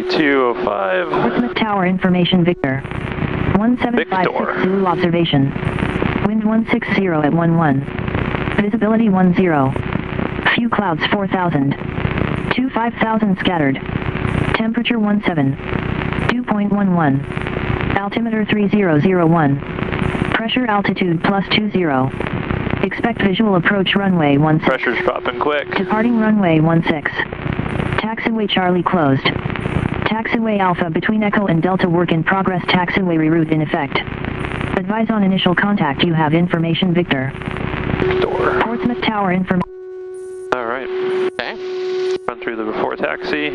RV205. Portsmouth Tower information Victor. 1756 Zulu observation. Wind 160 at 11. Visibility 10. Few clouds 4,000. 25,000 scattered. Temperature 17. Dew point 11. Altimeter 3001. Pressure altitude +20. Expect visual approach runway 16. Pressure's dropping quick. Departing runway 16. Taxiway Charlie closed. Taxiway Alpha between Echo and Delta work in progress. Taxiway reroute in effect. Advise on initial contact. You have information Victor. Door. Portsmouth Tower information. Alright. Okay. Run through the before taxi.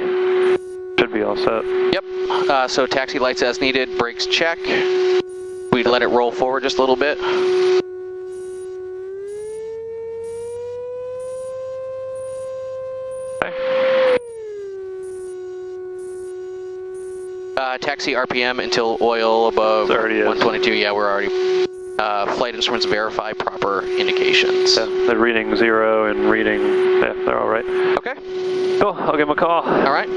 Should be all set. Yep. So taxi lights as needed, brakes check. We'd let it roll forward just a little bit. Taxi RPM until oil above 122. Yeah, we're already. Flight instruments verify proper indications. Yeah, they're reading 0 and reading. Yeah, they're all right. Okay. Cool. I'll give them a call. All right.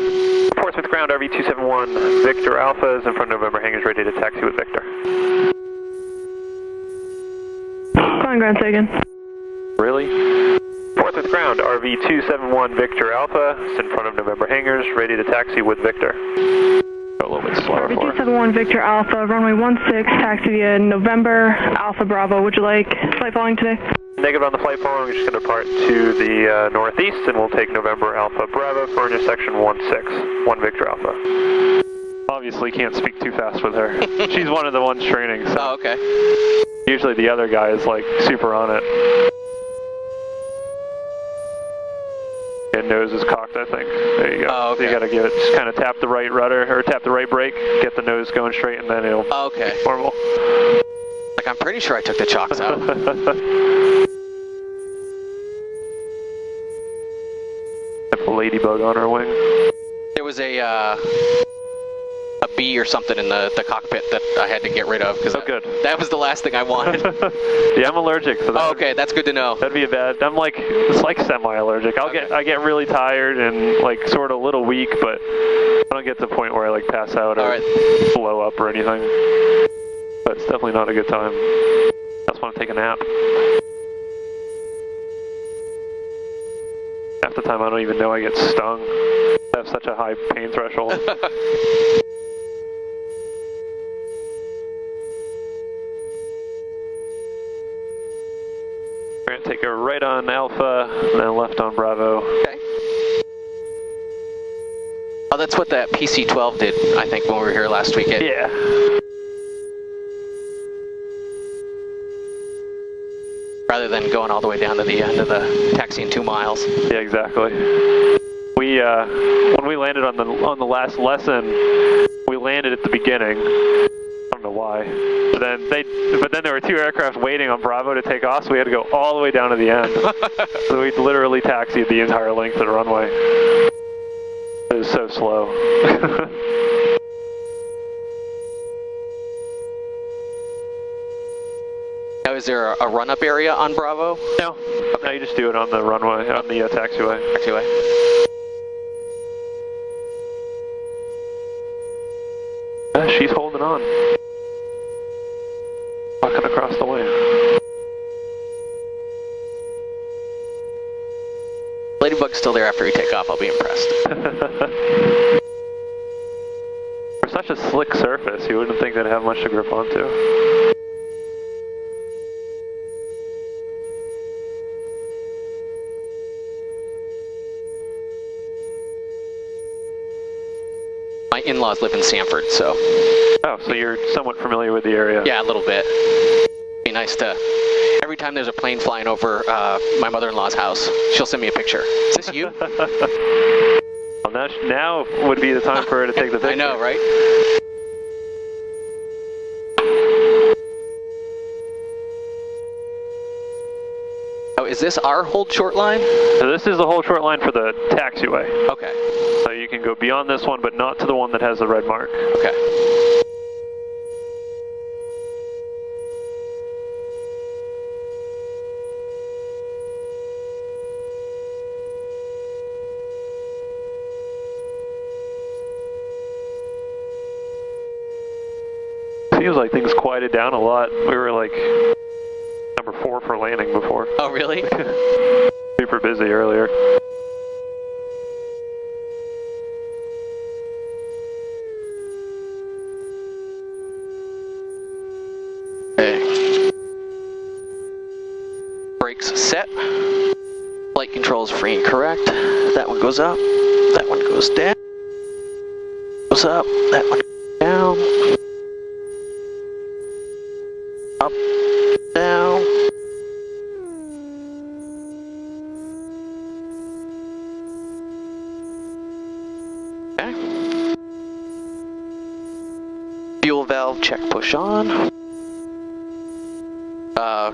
Portsmouth ground RV271. Victor Alpha is in front of November hangars, ready to taxi with Victor. Fine, ground, say again. Really? Portsmouth ground RV271 Victor Alpha is in front of November hangars, ready to taxi with Victor. Go a little bit slower for it. RV271 Victor Alpha, runway 16, taxi via November Alpha Bravo. Would you like flight following today? Negative on the flight following. We're just going to depart to the northeast, and we'll take November Alpha Bravo for intersection 16, 1 Victor Alpha. Obviously can't speak too fast with her. She's one of the ones training, so. Oh, okay. Usually the other guy is like super on it. And nose is cocked, I think. There you go. Oh, okay. So you gotta give it, just kind of tap the right rudder, or tap the right brake, get the nose going straight, and then it'll be normal. Like, I'm pretty sure I took the chocks out. Have a ladybug on her wing. There was a bee or something in the cockpit that I had to get rid of, because that was the last thing I wanted. Yeah, I'm allergic, so that okay, that's good to know. That'd be a bad, it's like semi-allergic. I get really tired and like sort of a little weak, but I don't get to the point where I like pass out or blow up or anything. But it's definitely not a good time. I just want to take a nap. Half the time I don't even know I get stung. I have such a high pain threshold. We're going to take a right on Alpha, and then left on Bravo. Okay. Oh, that's what that PC-12 did, I think, when we were here last weekend. Yeah. Rather than going all the way down to the end of the taxi in 2 miles. Yeah, exactly. We, when we landed on the last lesson, we landed at the beginning. I don't know why. But then there were 2 aircraft waiting on Bravo to take off, so we had to go all the way down to the end. So we literally taxied the entire length of the runway. It was so slow. Now, is there a run-up area on Bravo? No. Okay. No, you just do it on the runway, on the taxiway. Taxiway. She's holding on. Walking across the way. Ladybug's still there after we take off, I'll be impressed. For such a slick surface, you wouldn't think they'd have much to grip onto. My in-laws live in Sanford, so. Oh, so you're somewhat familiar with the area? Yeah, a little bit. Be nice to, every time there's a plane flying over my mother-in-law's house, she'll send me a picture. Is this you? Well, now would be the time for her to take the picture. I know, right? Oh, is this our hold short line? So this is the whole short line for the taxiway. Okay. So you can go beyond this one, but not to the one that has the red mark. Okay. like things quieted down a lot. We were like number 4 for landing before. Oh, really? Super busy earlier. Okay. Brakes set. Flight controls free and correct. That one goes up. That one goes down. Goes up. That one goes down. Up. Down. Okay. Fuel valve check push on.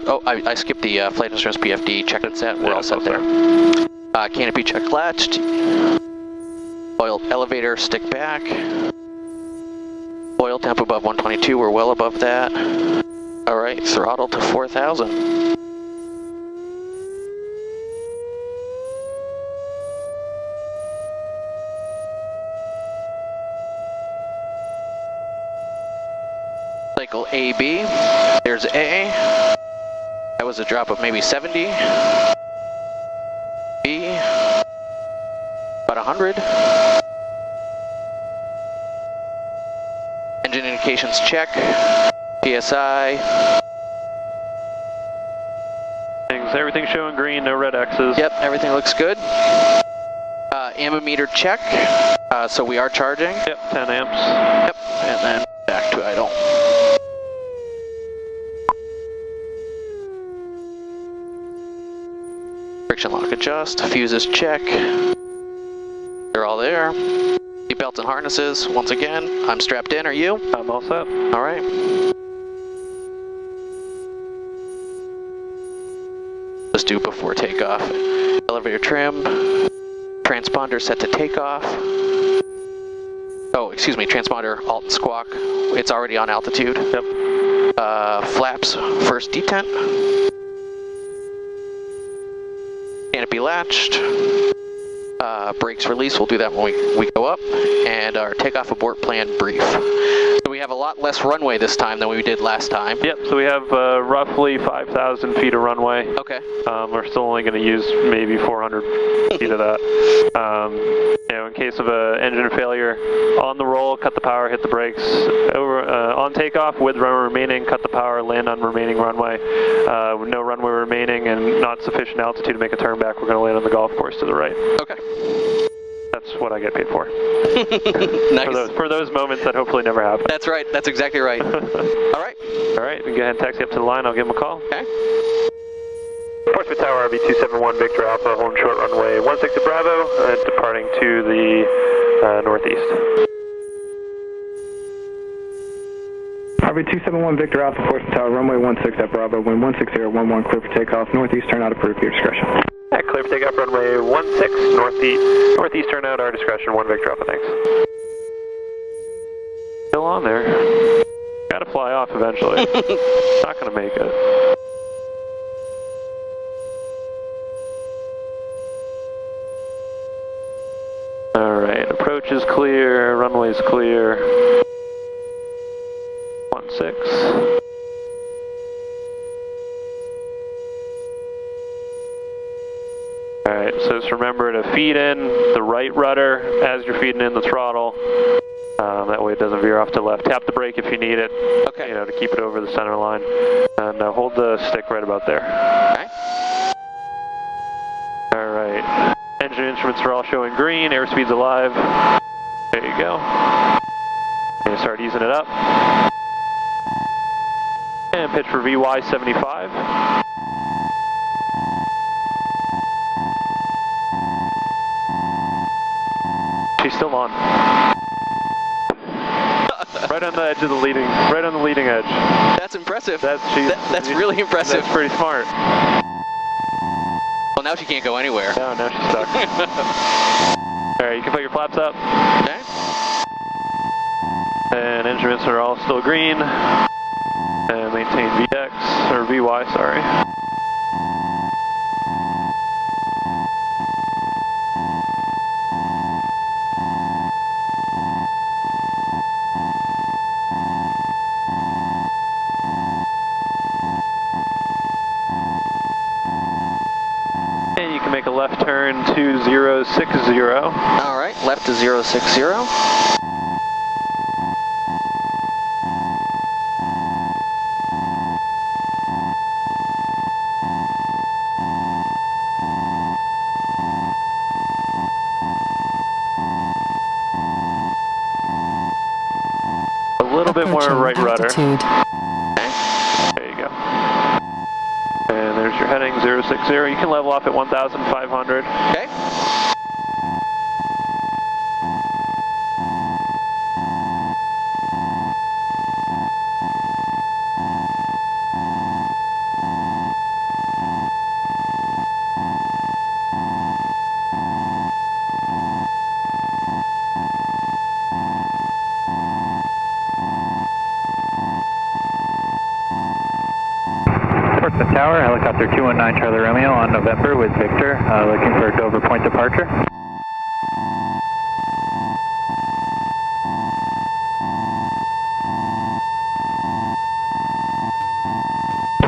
Oh, I skipped the flight insurance PFD check and set. We're all set there. Canopy check latched. Oil elevator stick back. Oil temp above 122. We're well above that. All right, throttle to 4,000. Cycle AB. There's A. That was a drop of maybe 70. B. About 100. Engine indications check. PSI. Everything's showing green, no red X's. Yep, everything looks good. Ammeter check. So we are charging. Yep, 10 amps. Yep, and then back to idle. Friction lock adjust, fuses check. They're all there. Seatbelts and harnesses, once again. I'm strapped in, are you? I'm all set. All right. Let's do before takeoff. Elevator trim. Transponder set to takeoff. Oh, excuse me, transponder alt and squawk. It's already on altitude. Yep. Flaps, first detent. Canopy latched. Brakes release, we'll do that when we go up. And our takeoff abort plan brief. So we have a lot less runway this time than we did last time. Yep, so we have roughly 5,000 feet of runway. Okay. We're still only going to use maybe 400 feet of that. You know, in case of an engine failure, on the roll, cut the power, hit the brakes. On takeoff, with runway remaining, cut the power, land on remaining runway. With no runway remaining and not sufficient altitude to make a turn back, we're going to land on the golf course to the right. Okay. That's what I get paid for. Nice. For those moments that hopefully never happen. That's right. That's exactly right. All right. All right, we can go ahead and taxi up to the line. I'll give him a call. Okay. Portsmouth Tower, RB271, Victor Alpha, holding short runway 16 Bravo, departing to the northeast. RB271, Victor Alpha, Portsmouth Tower, runway 16 at Bravo, wind 16011, clear for takeoff, northeast turnout approved, your discretion. Yeah, clear for takeoff, runway 16, northeast turnout, our discretion, 1 Victor Alpha, thanks. Still on there. Gotta fly off eventually. Not gonna make it. Alright, approach is clear, runway is clear. 16. Alright, so just remember to feed in the right rudder as you're feeding in the throttle. That way it doesn't veer off to the left. Tap the brake if you need it, okay. You know, to keep it over the center line. And hold the stick right about there. Okay. Alright, engine instruments are all showing green, airspeed's alive. There you go. And start easing it up. And pitch for VY 75. She's still on. Right on the edge of the leading, right on the leading edge. That's impressive. That's really impressive. That's pretty smart. Well, now she can't go anywhere. No, now she's stuck. Alright, you can put your flaps up. Okay. And instruments are all still green. And maintain VX, or VY, sorry. left turn to 060. All right, left to 060. A little bit more right rudder. Altitude. There you go. And there's your heading, 060. You can level off at 1,500. Okay. The tower, helicopter 219 Charlie Romeo on November with Victor, looking for a Dover Point departure.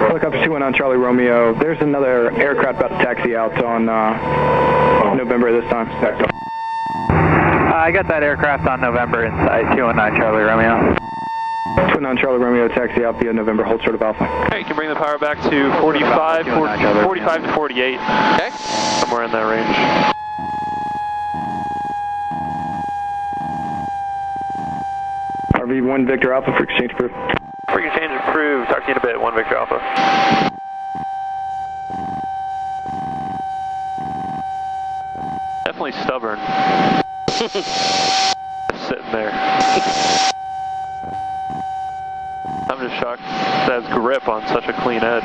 Helicopter 219 Charlie Romeo, there's another aircraft about to taxi out on November this time. I got that aircraft on November inside 219 Charlie Romeo. 219 Charlie Romeo, taxi out via November, hold short of Alpha. Okay, you can bring the power back to 45 to 48. Okay. Somewhere in that range. RV1 Victor Alpha for exchange approved. Freaking change approved. Talk to you in a bit. 1 Victor Alpha. Definitely stubborn. Sitting there. I'm just shocked it has grip on such a clean edge.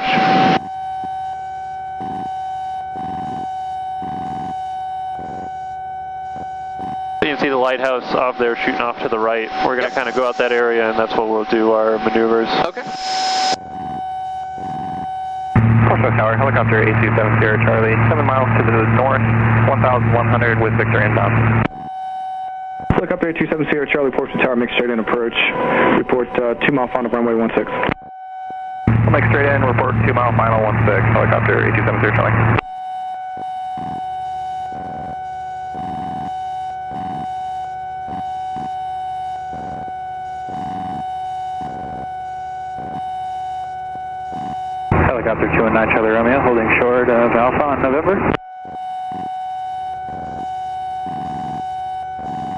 So you can see the lighthouse off there shooting off to the right. We're going to kind of go out that area, and that's what we'll do our maneuvers. Okay. Portsmouth Tower, helicopter 8270 Charlie, 7 miles to the north, 1,100 with Victor inbound. Helicopter 8270 Charlie, Portsmouth Tower, make straight in approach. Report 2 mile final runway 16. I'll make straight in, report 2 mile final 16, helicopter 8270 Charlie. Helicopter 219 Charlie Romeo, holding short of Alpha on November.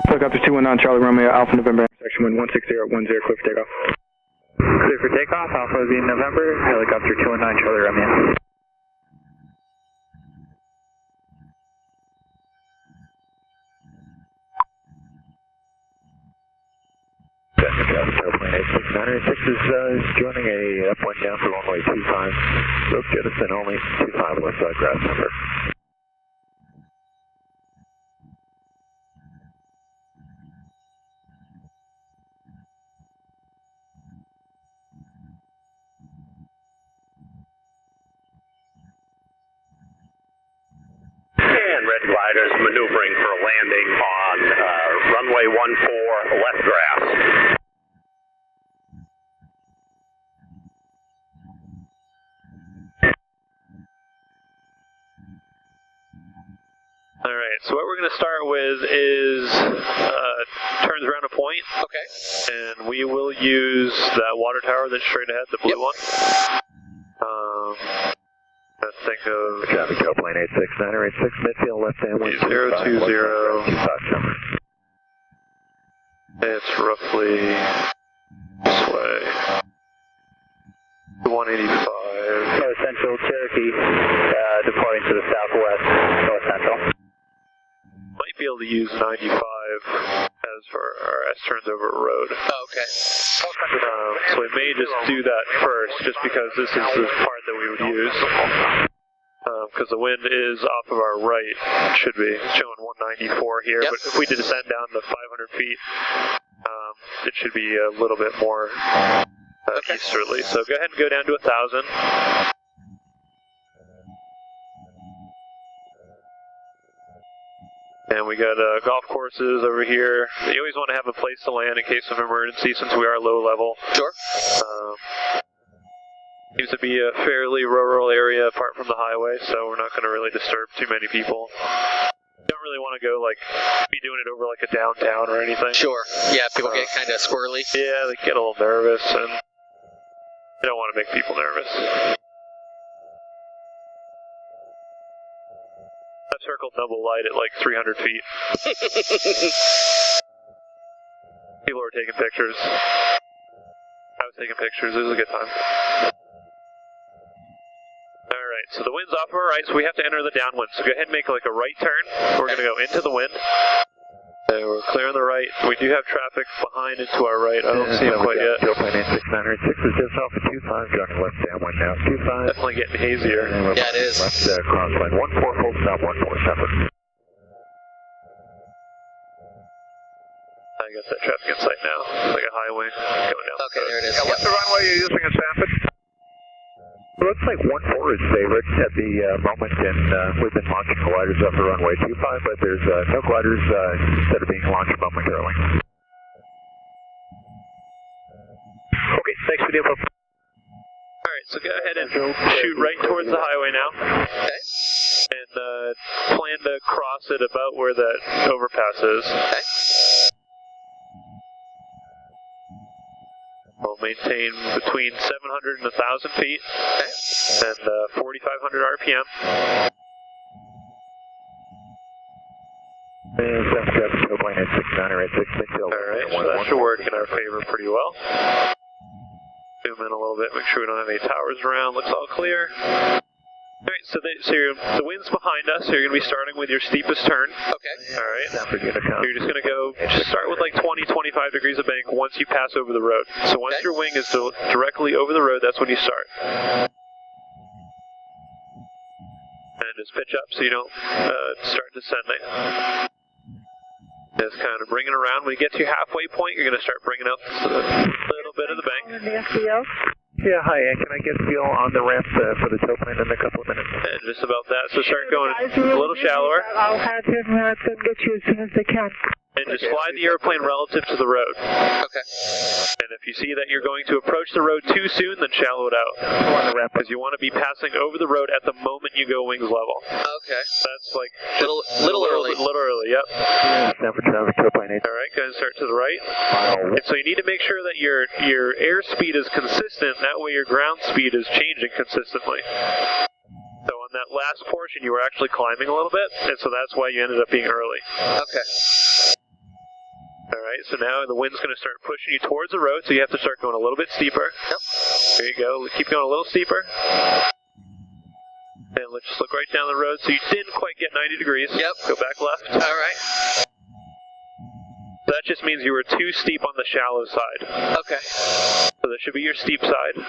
Helicopter 219 Charlie Romeo, Alpha November, section 160 at 10, clear for takeoff. Clear for takeoff, Alpha is in November, helicopter 219 Charlie Romeo. Airplane 869 is joining a upwind down for runway 25. Look jettison only 25 west side grass number. And red gliders maneuvering for a landing on runway 14 left grass. Alright, so what we're going to start with is turns around a point. Okay. And we will use that water tower that's straight ahead, the blue one. Let's think of Traffic airplane 869 or 86 midfield left hand 020. It's roughly this way. 185. North Central Cherokee, departing to the southwest, North Central. Might be able to use 95 as turns over a road. Oh, okay. So we may just do that first, just because this is the part that we would use. Because the wind is off of our right, it should be. It's showing 194 here, Yep. but if we descend down to 500 feet, it should be a little bit more easterly. So go ahead and go down to 1,000. And we got golf courses over here. You always want to have a place to land in case of emergency, since we are low level. Sure. Seems to be a fairly rural area apart from the highway, so we're not going to really disturb too many people. Don't really want to go, like, be doing it over, like, a downtown or anything. Sure. Yeah, people get kind of squirrely. Yeah, they get a little nervous, and you don't want to make people nervous. I've circled double light at, like, 300 feet. People are taking pictures. I was taking pictures. It was a good time. Alright, so the wind's off of our right, so we have to enter the downwind. So go ahead and make like a right turn. We're going to go into the wind. We're clear on the right. We do have traffic behind and to our right. I don't see him quite yet. Fuel plane 6906 is just off of 25, joining left downwind now. 25. Definitely getting hazier. Yeah, it is. Left crosswind 14, full stop 14 Sanford. I got that traffic in sight now. It's like a highway going down. Okay, there it is. Yeah, what's the runway you're using in Sanford? It looks like 14 is favorite at the moment, and we've been launching gliders off the runway 25, but there's no gliders that are being launched momentarily. Okay, thanks for the info. Alright, so go ahead and shoot right towards the highway now. Okay. And plan to cross it about where that overpass is. Okay. We'll maintain between 700 and 1,000 feet. Okay. And 4,500 RPM. Fuel plane 6906. Alright, so that should work in our favor pretty well. Zoom in a little bit, make sure we don't have any towers around. Looks all clear. Alright, so the wind's behind us, so you're going to be starting with your steepest turn. Okay. Alright. You're just going to just start with like 20, 25 degrees of bank once you pass over the road. So once your wing is directly over the road, that's when you start. And just pitch up so you don't start descending. Just kind of bring it around. When you get to your halfway point, you're going to start bringing up a little bit of the bank. Yeah, hi, can I get fuel on the ramp for the tow plane in a couple of minutes? And just about that, so start going a little shallower. I'll have him get you as soon as they can. And just fly the airplane relative to the road. Okay. And if you see that you're going to approach the road too soon, then shallow it out. Because you want to be passing over the road at the moment you go wings level. Okay. That's like little early. Little early, yep. Sanford traffic, tow plane 8. Alright, go ahead and start to the right. And so you need to make sure that your airspeed is consistent, that way your ground speed is changing consistently. So on that last portion, you were actually climbing a little bit, and so that's why you ended up being early. Okay. Alright, so now the wind's going to start pushing you towards the road, so you have to start going a little bit steeper. Yep. There you go. Keep going a little steeper. And let's just look right down the road. So you didn't quite get 90 degrees. Yep. Go back left. Alright. So that just means you were too steep on the shallow side. Okay. So that should be your steep side.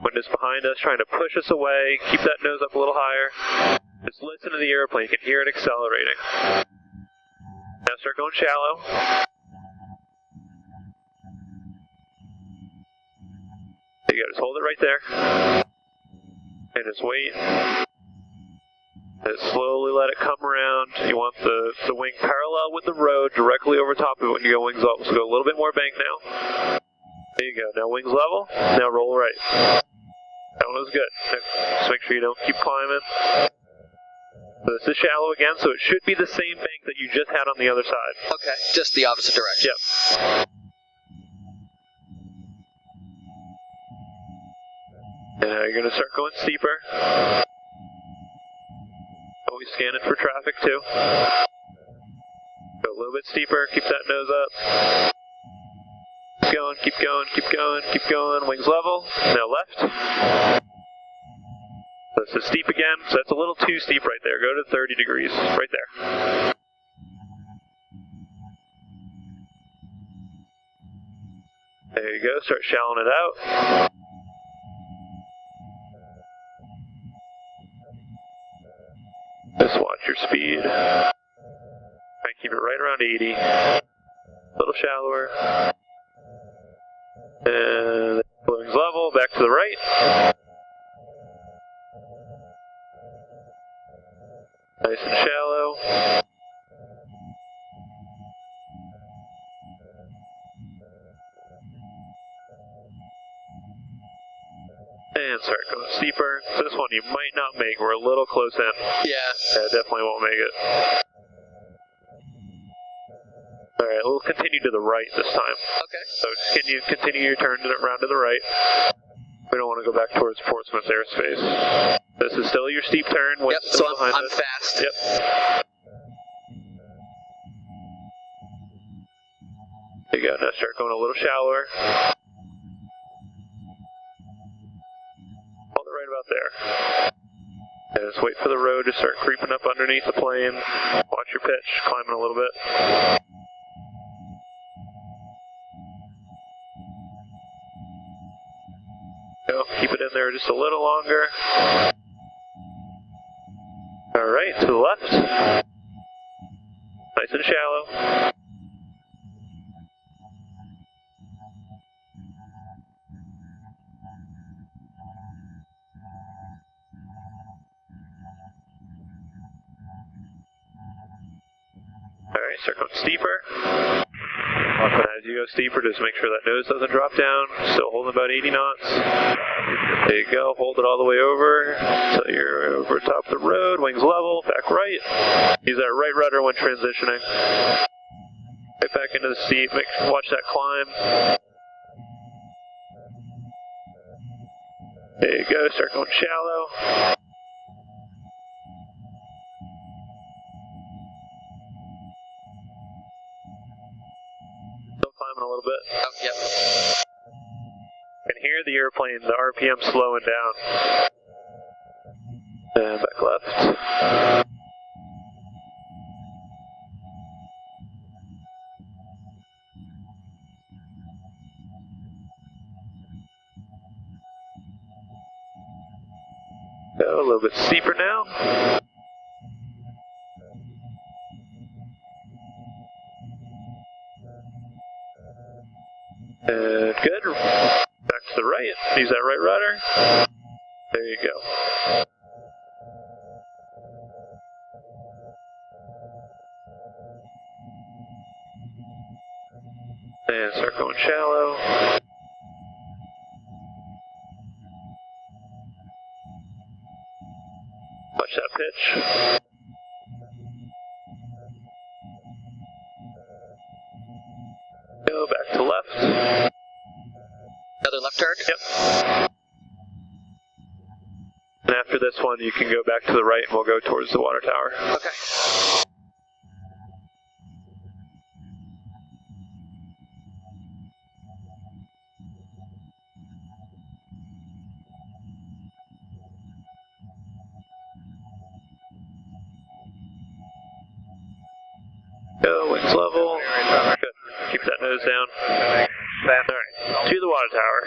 Wind is behind us, trying to push us away. Keep that nose up a little higher. Just listen to the airplane. You can hear it accelerating. Now start going shallow. You gotta just hold it right there. And just wait. And slowly let it come around. You want the wing parallel with the road, directly over top of it when you go wings up. So go a little bit more bank now. There you go. Now wings level. Now roll right. That one was good. Just make sure you don't keep climbing. So this is shallow again, so it should be the same bank that you just had on the other side. Okay. Just the opposite direction. Yep. And now you're going to start going steeper. Always scan it for traffic too. Go a little bit steeper, keep that nose up. Keep going, keep going, keep going, keep going. Wings level. Now left. This is steep again, so that's a little too steep right there. Go to 30 degrees, right there. There you go, start shallowing it out. Just watch your speed. Try and keep it right around 80. A little shallower. And wings level, back to the right. Nice and shallow. This one you might not make. We're a little close in. Yeah. Definitely won't make it. Alright, we'll continue to the right this time. Okay. So can you continue your turn around to the right? We don't want to go back towards Portsmouth airspace. This is still your steep turn. Yep, so I'm fast. Yep. There you go, now start going a little shallower. On the right about there. And just wait for the road to start creeping up underneath the plane. Watch your pitch, climbing a little bit. Go, keep it in there just a little longer. Alright, to the left. Nice and shallow. Alright, start going steeper. And as you go steeper, just make sure that nose doesn't drop down. Still holding about 80 knots. There you go, hold it all the way over until you're over top of the road, wings level, back right. Use that right rudder when transitioning. Right back into the seat, watch that climb. There you go, start going shallow. A little bit. Oh, yep. You can hear the airplane, the RPM slowing down. And back left. Go a little bit steeper now. And good. Back to the right. Use that right rudder. There you go. And start going shallow. Watch that pitch. Go back to left. Another left turn? Yep. And after this one, you can go back to the right and we'll go towards the water tower. Okay. Go, wings level. Good. Keep that nose down. Alright, to the water tower.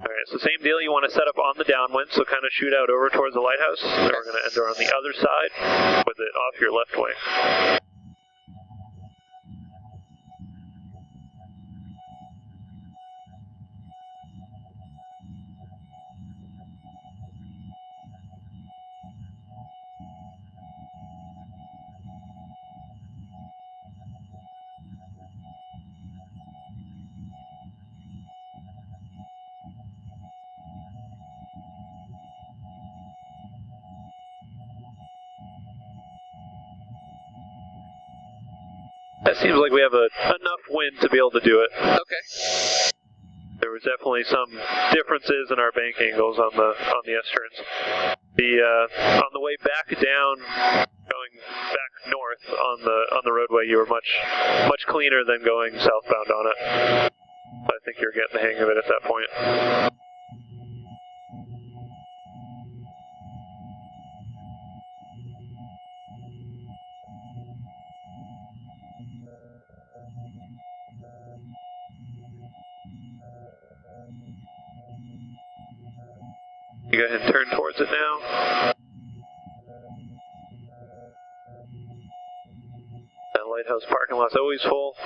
Alright, so same deal, you want to set up on the downwind, so kind of shoot out over towards the lighthouse. Then we're going to enter on the other side with it off your left wing. It seems like we have enough wind to be able to do it. Okay. There was definitely some differences in our bank angles on the S-turns. On the way back down, going back north on the roadway, you were much cleaner than going southbound on it. I think you're getting the hang of it at that point. You go ahead and turn towards it now. That lighthouse parking lot's always full.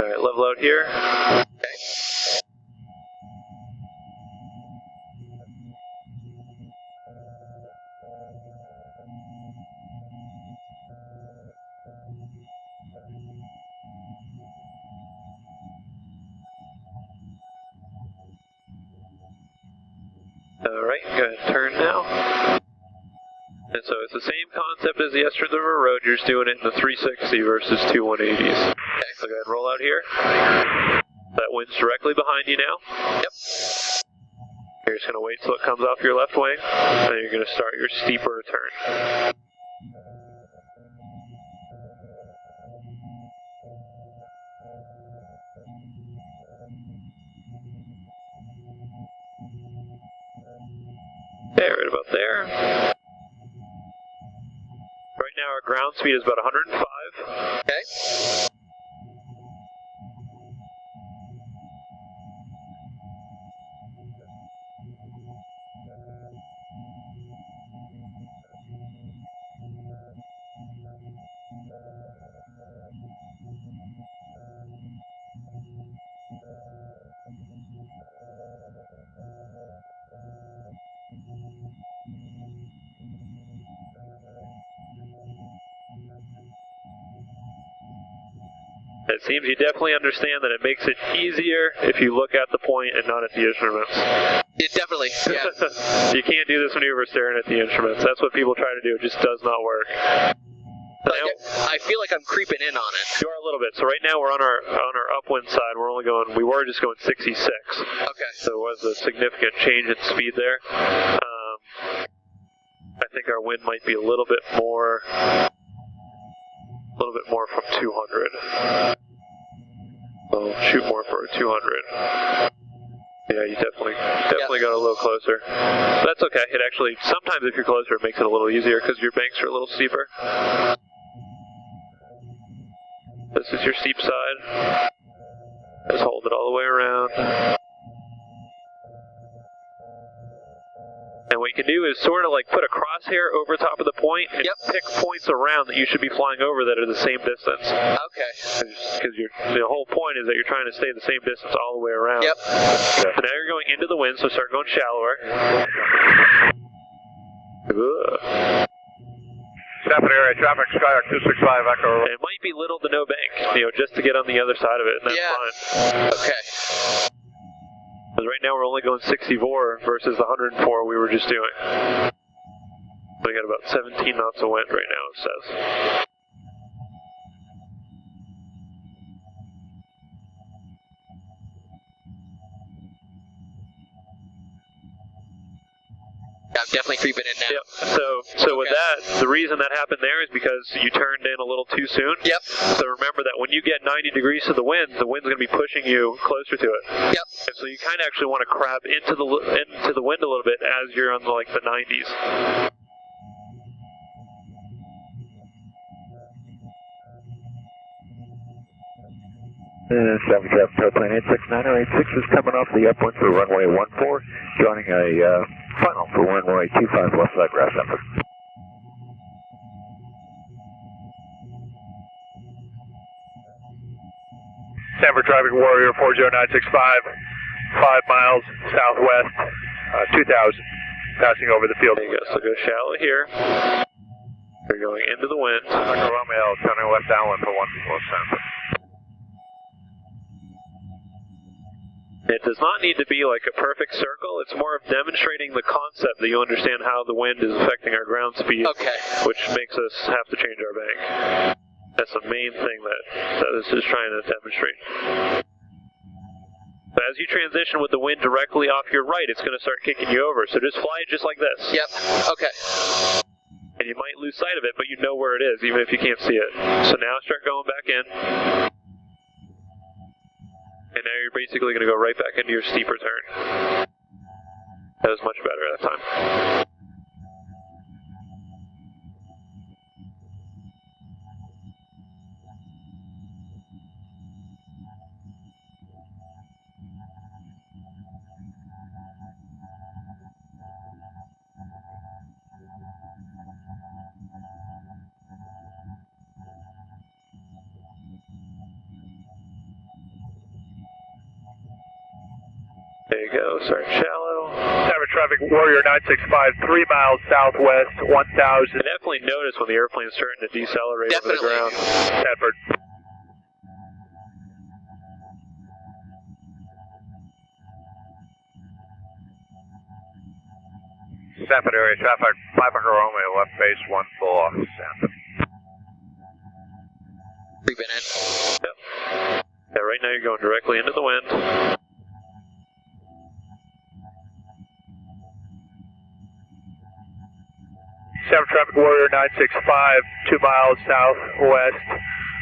Alright, level out here. Okay. Alright, go ahead and turn now. And so it's the same concept as the Yesterday River Road, you're just doing it in the 360 versus two 180s. Okay, so go ahead and roll out here. That wind's directly behind you now. Yep. You're just going to wait till it comes off your left wing, and then you're going to start your steeper turn. Okay, right about there. Right now our ground speed is about 105. Okay. It seems you definitely understand that it makes it easier if you look at the point and not at the instruments. It definitely, yeah. You can't do this maneuver staring at the instruments. That's what people try to do. It just does not work. I feel like I'm creeping in on it. You are a little bit. So right now we're on our upwind side. We were just going 66. Okay. So it was a significant change in speed there. I think our wind might be a little bit more from 200. So shoot more for 200. Yeah, you definitely got a little closer. That's okay. It actually, sometimes if you're closer, it makes it a little easier because your banks are a little steeper. This is your steep side. Just hold it all the way around. And what you can do is sort of like put a crosshair over top of the point and pick points around that you should be flying over that are the same distance. Okay. Because the whole point is that you're trying to stay the same distance all the way around. Yep. So now you're going into the wind, so start going shallower. Sanford area traffic, Skyhawk 265 Echo. It might be little to no bank, just to get on the other side of it, and that's fine. Okay. Because right now we're only going 64 versus the 104 we were just doing. We got about 17 knots of wind right now, it says. I'm definitely creeping in now. Yep. So with that, the reason that happened there is because you turned in a little too soon. Yep. So remember that when you get 90 degrees to the wind's going to be pushing you closer to it. Yep. And so you kind of actually want to crab into the wind a little bit as you're on the 90s. Sanford traffic, tow plane 869 is coming off the upwind for runway 14, joining a final for runway 25 left side grass Sanford. Sanford traffic, Warrior 40965, 5 miles southwest, 2000, passing over the field. There you go, so go shallow here. You're going into the wind. Echo Romeo, turning left downwind for 1 Sanford. It does not need to be like a perfect circle. It's more of demonstrating the concept that you understand how the wind is affecting our ground speed, which makes us have to change our bank. That's the main thing that this is trying to demonstrate. So as you transition with the wind directly off your right, it's going to start kicking you over. So just fly it just like this. Yep. Okay. And you might lose sight of it, but you know where it is, even if you can't see it. So now start going back in. And now you're basically going to go right back into your steeper turn. That was much better that time. There you go, start shallow. Sanford traffic, Warrior 965, 3 miles southwest, 1000. I definitely notice when the airplane's starting to decelerate over the ground. Sanford. Sanford area traffic, 5 Echo Romeo, left base 14, Sanford. Creeping in. Yep. Yeah, right now you're going directly into the wind. Sanford traffic warrior 965, 2 miles southwest.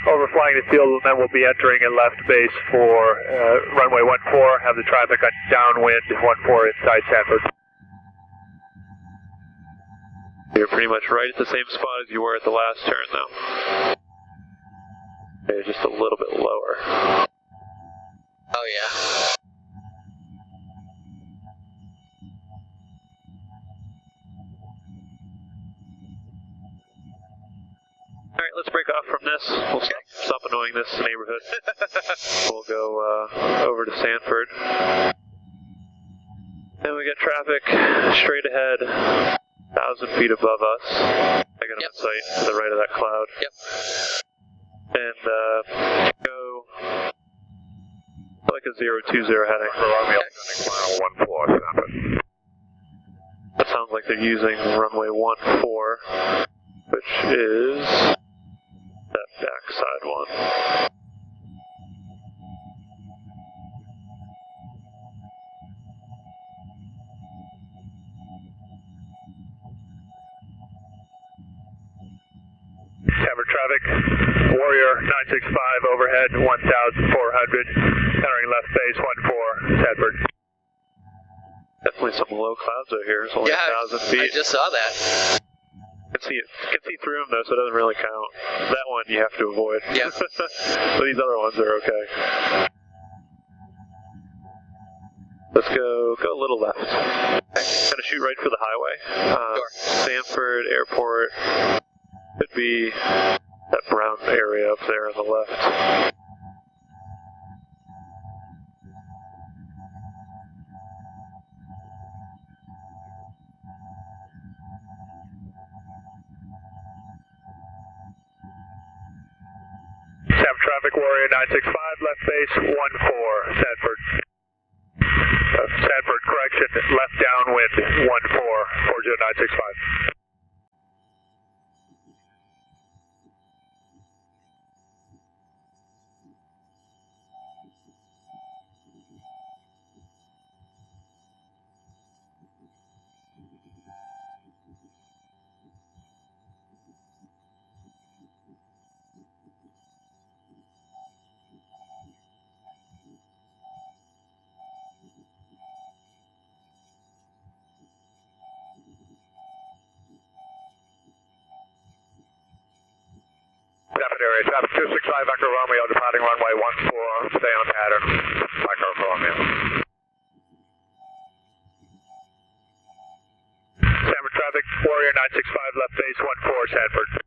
Overflying the field, and then we'll be entering a left base for runway 14. Have the traffic on downwind 14 inside Sanford. You're pretty much right at the same spot as you were at the last turn, though. Okay, just a little bit lower. Oh, yeah. Alright, let's break off from this. We'll stop annoying this neighborhood. We'll go over to Sanford. And we got traffic straight ahead, 1,000 feet above us. I got them in sight to the right of that cloud. Yep. And go like a 020 heading. Romeo, mile 14, Sanford. That sounds like they're using runway 14, which is that backside one. Sanford traffic, Warrior 965 overhead 1,400, entering left base 14, Sanford. Definitely some low clouds out here. It's only 1,000 feet. I just saw that. You can see through them though, so it doesn't really count. That one you have to avoid. Yeah. But these other ones are okay. Let's go a little left. Kind of shoot right for the highway. Sanford Airport could be that brown area up there on the left. Sanford traffic, Warrior 965, left base 14, Sanford. Sanford, correction, left downwind 14, 40965. Sanford area traffic 265 Echo Romeo, departing runway 14, stay on pattern, Echo Romeo. Sanford traffic, Warrior 965, left base 14, Sanford.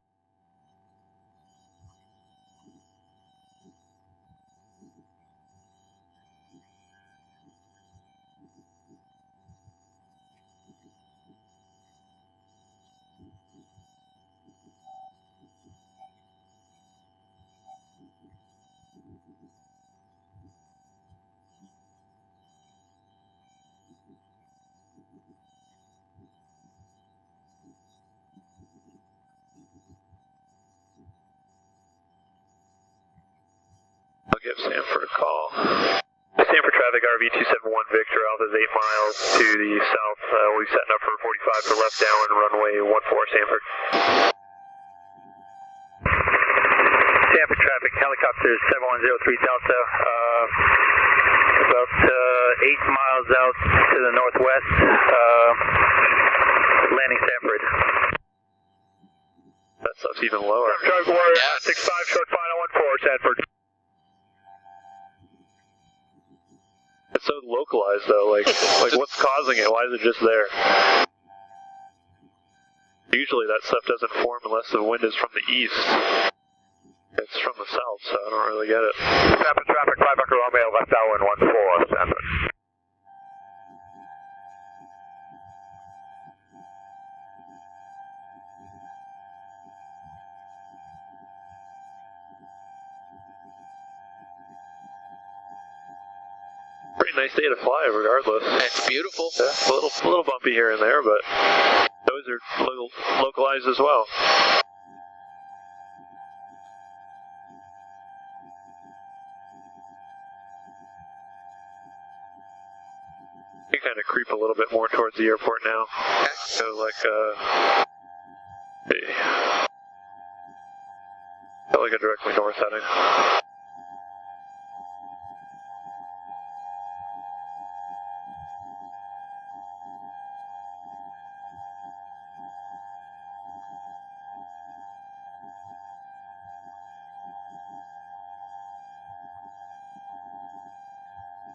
I'll give Sanford a call. Sanford traffic, RV271 Victor, Alpha is 8 miles to the south. We'll be setting up for 45 for left downwind, runway 14, Sanford. Sanford traffic, helicopter 7103 Delta, about 8 miles out to the northwest, landing Sanford. That stuff's even lower. Sanford traffic, Warrior 965, short final 14, Sanford. It's so localized though, like what's causing it? Why is it just there? Usually that stuff doesn't form unless the wind is from the east. It's from the south, so I don't really get it. Sanford traffic, 5 Echo Romeo, left downwind 14, Sanford. pretty nice day to fly regardless. It's beautiful. Yeah, a little bumpy here and there, but those are localized as well. You kind of creep a little bit more towards the airport now. Okay. So like felt like a directly north heading.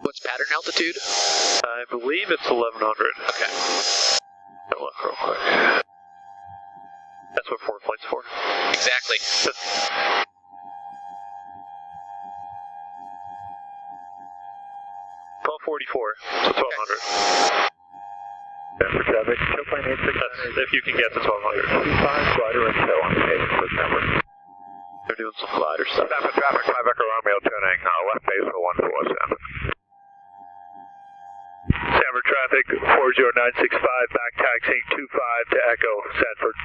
What's pattern altitude? I believe it's 1100. Okay. I'll look real quick. That's what 4 flight's for. Exactly. 1244, so 1200. Sanford traffic, show plane 86. That's if you can get to 1200. 25, glider and tow on page for Sanford. They're doing some glider stuff. Sanford traffic, 5 Echo Romeo turning left base for 14 Sanford. Sanford traffic, 40965, back taxiing 25 to Echo Sanford.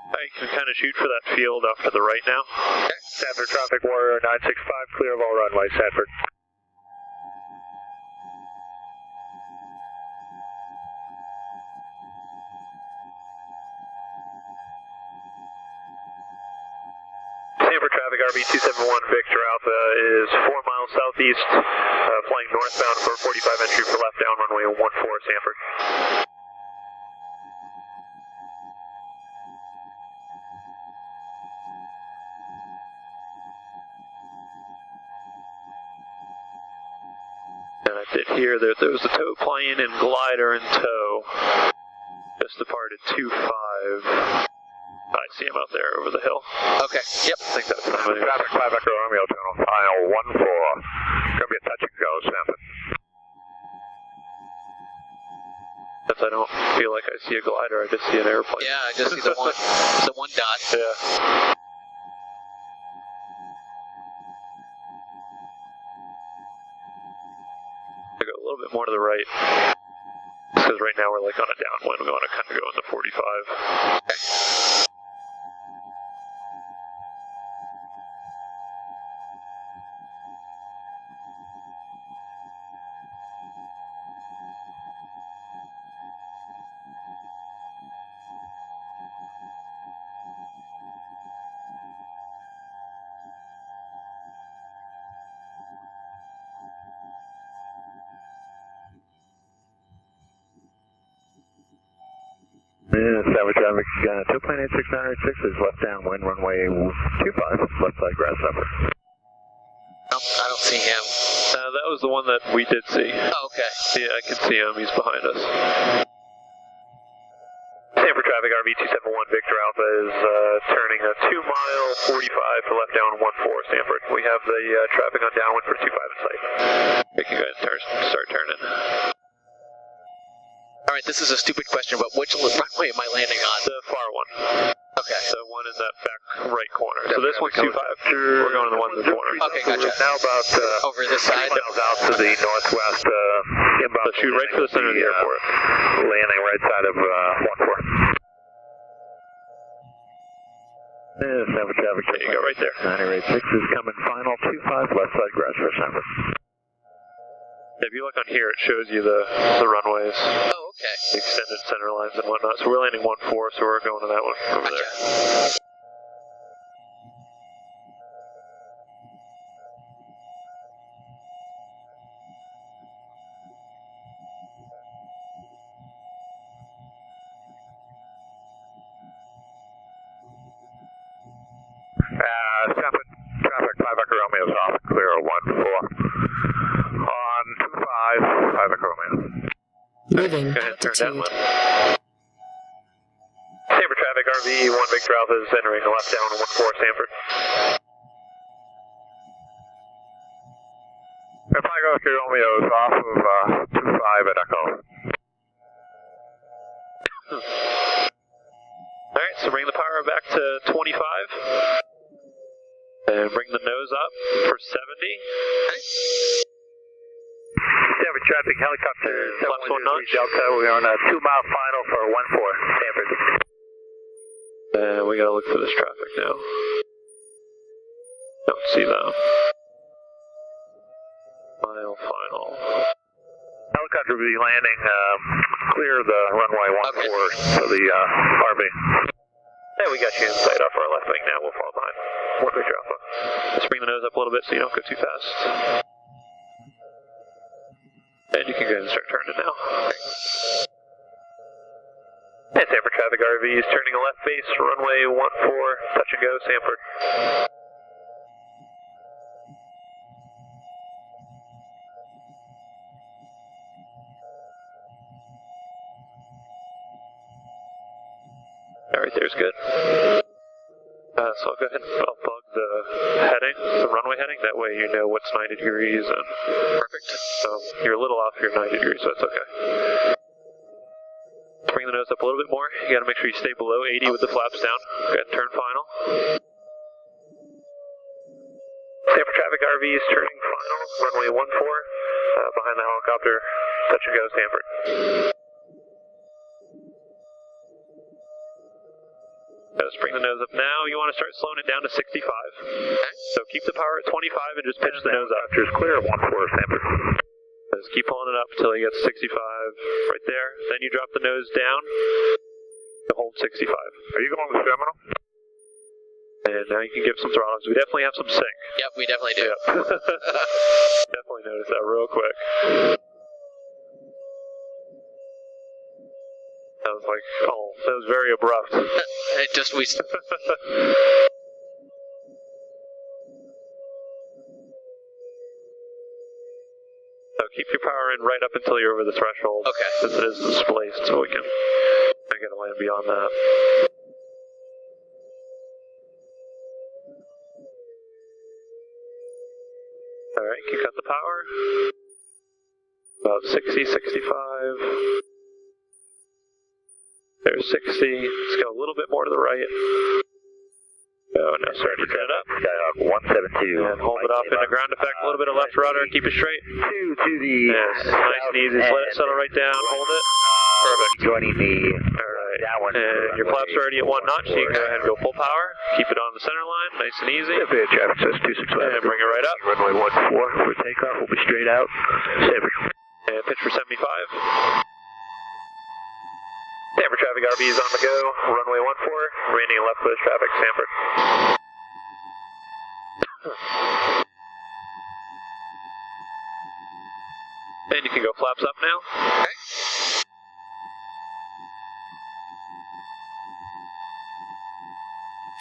I can kind of shoot for that field off to the right now. Okay. Sanford traffic, Warrior 965, clear of all runway, Sanford. Sanford traffic, RB271, Victor Alpha is 4 miles southeast, flying northbound for 45 entry for left down runway 14, Sanford. And I did hear that there was a tow plane and glider in tow. Just departed 25. I see him out there over the hill. Okay. Yep. I think that's somebody. Traffic 5 Echo Romeo, tunnel final 14. Gonna be a touch and go, Sanford. Since I don't feel like I see a glider, I just see an airplane. Yeah, I just see the one dot. Yeah. I go a little bit more to the right. Because right now we're like on a downwind. We want to kind of go into 45. Okay. Sanford traffic, tow plane 86906 is left downwind, runway 25, left side grasshopper. Nope, I don't see him. That was the one that we did see. Oh, okay. Yeah, I can see him. He's behind us. Sanford traffic, RB271, Victor Alpha is turning a 2 mile 45 for left down 14, Sanford. We have the traffic on downwind for 25 in sight. Make you guys start turning. Alright, this is a stupid question, but which runway am I landing on? The far one. Okay. The one in that back right corner. So this one's 25. We're going to the one in the corner. Okay, gotcha. Now about Over this side? miles out to the northwest, inbound. So shoot right for the center of the airport. Landing right side of 14. Sanford traffic. There you go, right there. 986 is coming final 25, left side grass for Sanford. If you look on here, it shows you the runways. Oh, okay. The extended center lines and whatnot. So we're landing 14, so we're going to that one over there. Sanford traffic, 5 Echo Romeo is off, clear 14. On 25, 5 Echo Romeo. Moving Go ahead, turn altitude. downwind. Sanford traffic, RV 1 Victor Alpha is entering left down 14 Sanford. Victor Romeo is off of 25 at Echo. Alright, so bring the power back to 25. And bring the nose up for 70. Sanford traffic helicopter Flaps 1 notch. Delta. We're on a 2-mile final for 14 Sanford. And we gotta look for this traffic now. Don't see them. Final. Helicopter will be landing clear the runway 14 for the RV. Yeah, we got you in sight off our left wing now. We'll fall behind. One Victor Alpha. Just bring the nose up a little bit so you don't go too fast. And you can go ahead and start turning now. And Sanford traffic RV is turning a left base, runway 14, touch and go, Sanford. Alright, there's good. So I'll go ahead and I'll plug the heading, the runway heading, that way you know what's 90 degrees and perfect. You're a little off your 90 degrees, so that's okay. Bring the nose up a little bit more. You gotta make sure you stay below 80 with the flaps down. Go ahead and turn final. Sanford traffic RV is turning final, runway 14, behind the helicopter, touch and go, Sanford. Just bring the nose up now. You want to start slowing it down to 65. Okay. So keep the power at 25 and just pitch the nose up. Just clear 14 Sanford. Just keep pulling it up until you get to 65 right there. Then you drop the nose down to hold 65. Are you going with terminal? And now you can give some throttles. We definitely have some sync. Yep, we definitely do. Yep. Definitely noticed that real quick. I was like, oh, that was very abrupt. It just, we... So keep your power in right up until you're over the threshold. Okay. Since it is displaced, so we can make it a land beyond that. Alright, you can cut the power. About 60, 65. There's 60. Let's go a little bit more to the right. Oh, no, sorry to cut it up. Skyhawk 172. And hold it off into ground effect. A little bit of left rudder. Keep it straight. Two to the Yes, nice and easy. Just let it settle right down. Hold it. Perfect. Joining the Alright. downwind. And your flaps are already at 1 notch, so you can go ahead and go full power. Keep it on the center line. Nice and easy. Traffic says 265. And bring it right up. Runway 14 for takeoff. We'll be straight out. Sanford. And pitch for 75. Sanford traffic RV is on the go. Runway 14. Landing left push traffic, Sanford. And you can go flaps up now. Okay.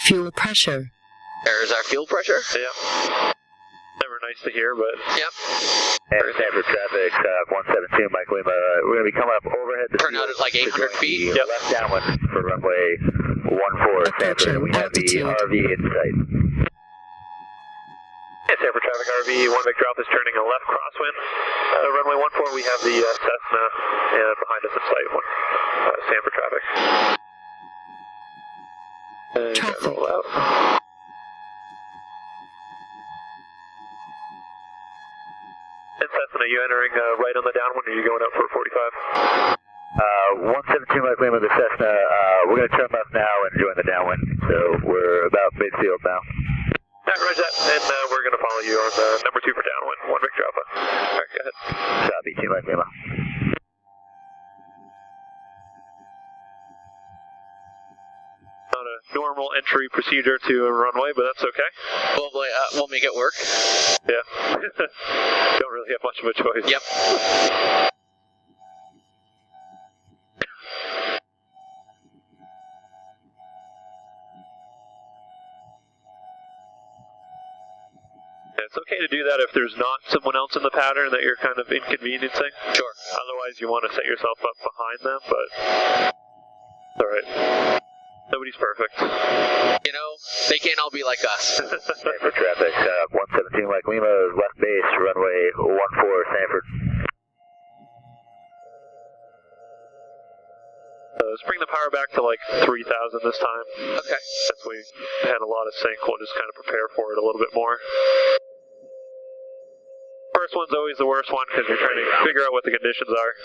Fuel pressure. There's our fuel pressure. Yeah. Never nice to hear, but... Yep. And Sanford traffic, 172, Mike Lima. We're going to be coming up overhead. Turn out at like 800 feet. Yep. Left downwind for runway 14, Sanford. We have the RV in sight. And Sanford traffic RV, 1 Victor Alpha is turning a left crosswind. Runway 14, we have the Cessna behind us in sight. Sanford traffic. And roll out. And Cessna, are you entering right on the downwind, or are you going up for 45? 172 Mike Lima, the Cessna. We're going to turn left now and join the downwind. So we're about midfield now. Roger that, and we're going to follow you on the number 2 for downwind, 1 Victor Alpha. Alright, go ahead. Copy, 2 Mike Lima. Not a normal entry procedure to a runway, but that's okay. Well, we'll make it work. Yeah. Don't really have much of a choice. Yep. It's okay to do that if there's not someone else in the pattern that you're kind of inconveniencing. Sure. Otherwise, you want to set yourself up behind them, but it's alright. Nobody's perfect. You know, they can't all be like us. Sanford traffic, 117 Mike Lima, left base, runway 14, Sanford. Let's bring the power back to like 3,000 this time. Okay. Since we had a lot of sync, we'll just kind of prepare for it a little bit more. First one's always the worst one because you're trying to figure out what the conditions are.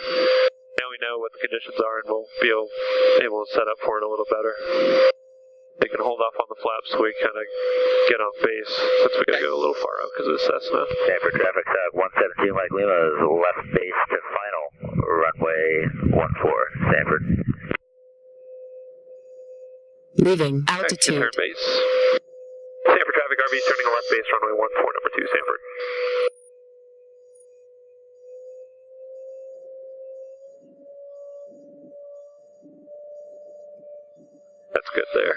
Now we know what the conditions are and we'll be able to set up for it a little better. They can hold off on the flaps so we kind of get on base since we got to go a little far out because of the Cessna. Sanford traffic, 117 Mike Lima is left base to final, runway 14, Sanford. Leaving altitude. Turn base. Sanford traffic, RV turning left base, runway 14, number 2, Sanford. That's good there.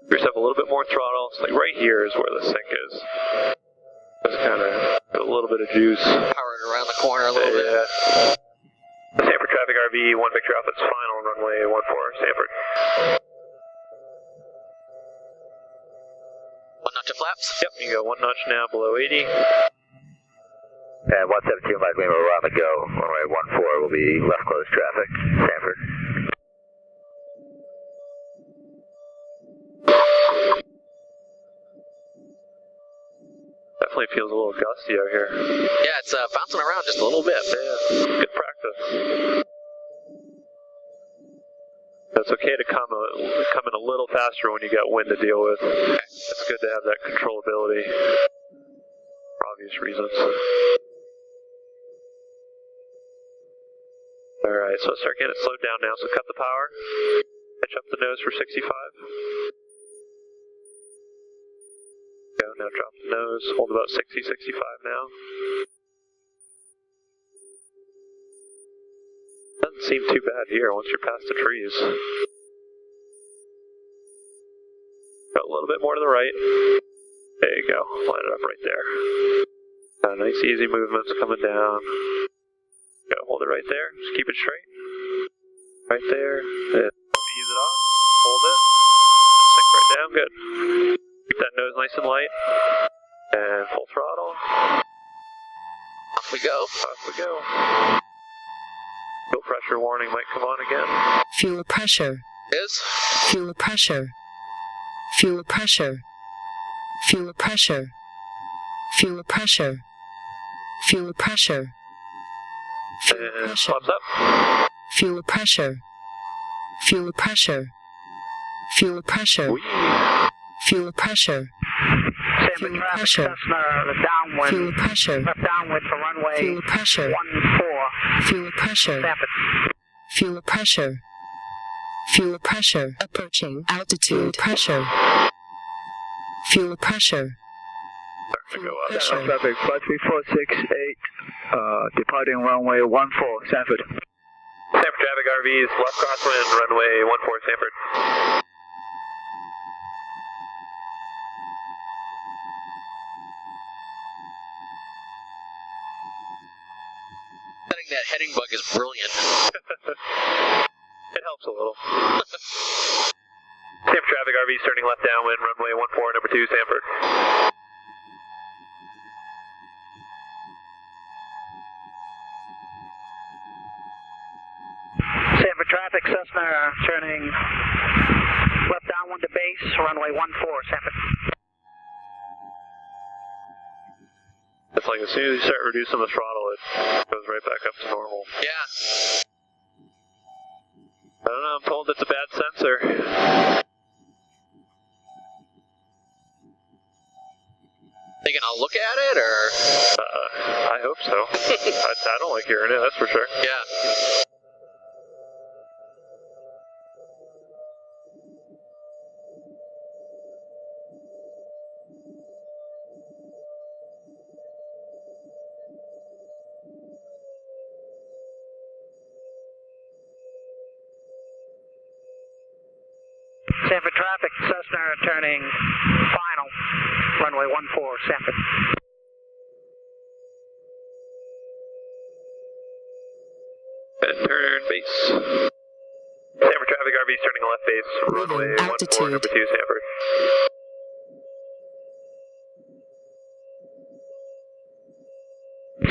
Give yourself a little bit more throttle. It's like right here is where the sink is. Just kind of a little bit of juice. Power it around the corner a little bit. Sanford traffic RV, 1 Victor Alpha's final, runway 14, Sanford. 1 notch of flaps? Yep, you go 1 notch now below 80. And 117 Mike Lima, we're on the go. Runway 14 will be left close traffic, Sanford. Definitely feels a little gusty out here. Yeah, it's bouncing around just a little bit. Yeah, good practice. It's okay to come in a little faster when you got wind to deal with. It's good to have that controllability for obvious reasons. Alright, so let's start getting it slowed down now. So cut the power, pitch up the nose for 65. Go, now drop the nose, hold about 60, 65 now. Doesn't seem too bad here once you're past the trees. Got a little bit more to the right. There you go, line it up right there. Nice easy movements coming down. Go, hold it right there, just keep it straight. Right there, and ease it off, hold it, sink right down, good. Keep that nose nice and light. And full throttle. Off we go. Off we go. Fuel pressure warning might come on again. Fuel pressure. Is? Fuel pressure. Fuel pressure. Fuel pressure. Fuel pressure. Fuel pressure. Fuel And pressure. flaps up. Fuel pressure. Fuel pressure. Fuel pressure. Whee. Fuel pressure. Sanford Fuel traffic, pressure. Cessna, downwind. Fuel pressure. Left downwind for runway Fuel pressure. 14, Fuel pressure. Sanford. Fuel pressure. Fuel pressure. Approaching altitude. Pressure. Fuel pressure. Starting to go up. Pressure. Traffic 53468, departing runway 14, Sanford. Sanford traffic RVs, left crosswind, runway 14, Sanford. Setting that heading bug is brilliant. It helps a little. Sanford traffic RVs turning left downwind, runway 14, number 2, Sanford. Sanford traffic, Cessna, turning left downwind to base, runway 14, Sanford. It's like as soon as you start reducing the throttle, it goes right back up to normal. Yeah. I don't know, I'm told it's a bad sensor. They gonna look at it, or? I hope so. I don't like hearing it, that's for sure. Yeah. traffic, Cessna turning final, runway 14, Sanford. And turn base. Sanford traffic, RV's turning left base, runway 14, number 2, Sanford.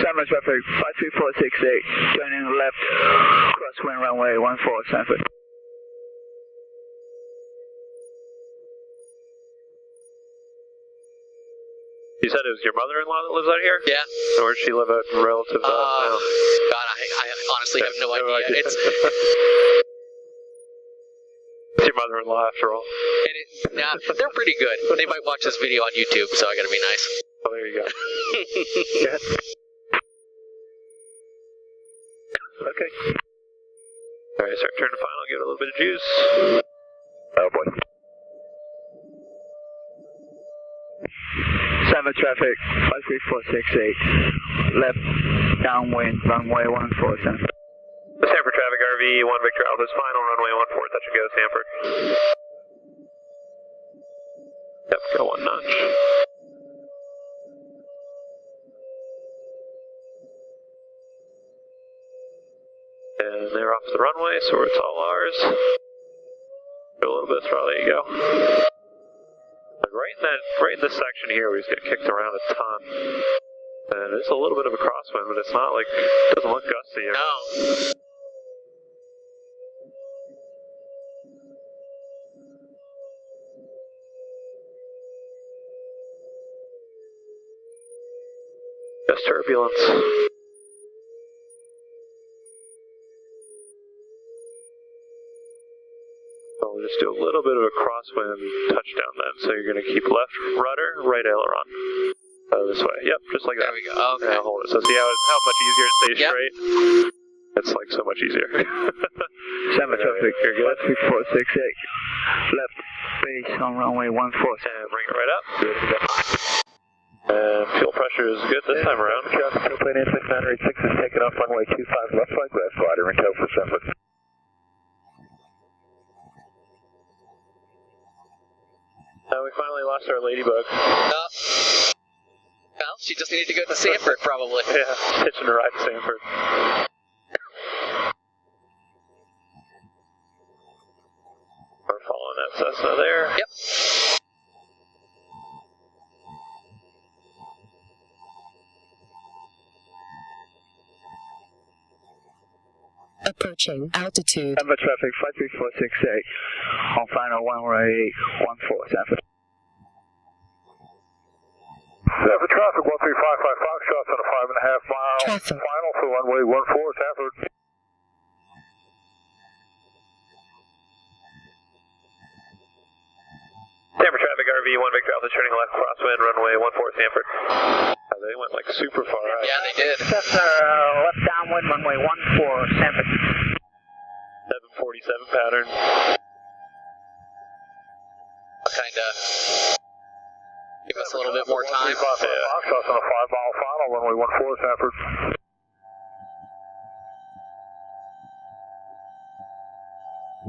Sanford traffic, 53468, turning left, crosswind runway 14, Sanford. You said it was your mother-in-law that lives out here? Yeah. So where'd she live at relative to God, I honestly have no idea. It's your mother-in-law after all. nah, they're pretty good. They might watch this video on YouTube, so I gotta be nice. Oh, there you go. Good. Okay. Alright, start turning final, give it a little bit of juice. Oh boy. Sanford traffic, 53468, left, downwind, runway 14, Sanford. Sanford traffic, RV, 1 Victor Alpha's final, runway 14, touch and go, Sanford. Yep, go 1 notch. And they're off the runway, so it's all ours. Go a little bit of throttle, there you go. Right in this section here, we just get kicked around a ton. And it's a little bit of a crosswind, but it's not like, it doesn't look gusty. No. Just turbulence. So we'll just do a little bit of a crosswind touchdown then. So you're going to keep left rudder, right aileron. This way. Yep, just like that. There we go. Okay. Now hold it. So see how much easier it stays straight? It's like so much easier. Sanford traffic, you're good. 53468, left base on runway 14. And bring it right up. And fuel pressure is good this time around. Traffic, plane 86986 is taking off runway 25 left right, grass glider in tow for Sanford. We finally lost our ladybug. Well, she just needed to go to Sanford, probably. Yeah, hitching a ride to Sanford. We're following that Cessna there. Yep. Approaching altitude. Sanford traffic, 53468, on final runway 14, Sanford. Sanford traffic, 1355 Foxtrot on a 5.5 mile Traffic. final for runway 14, Sanford. Sanford traffic, RV, 1 Victor Alpha, turning left, crosswind, runway 14, Sanford. They went like super far out. Yeah, they did. Cessna left downwind, runway 14, Sanford. 747 pattern. Kinda give us a little bit more time. Foxtrot on a 5 mile final, runway 14, Sanford.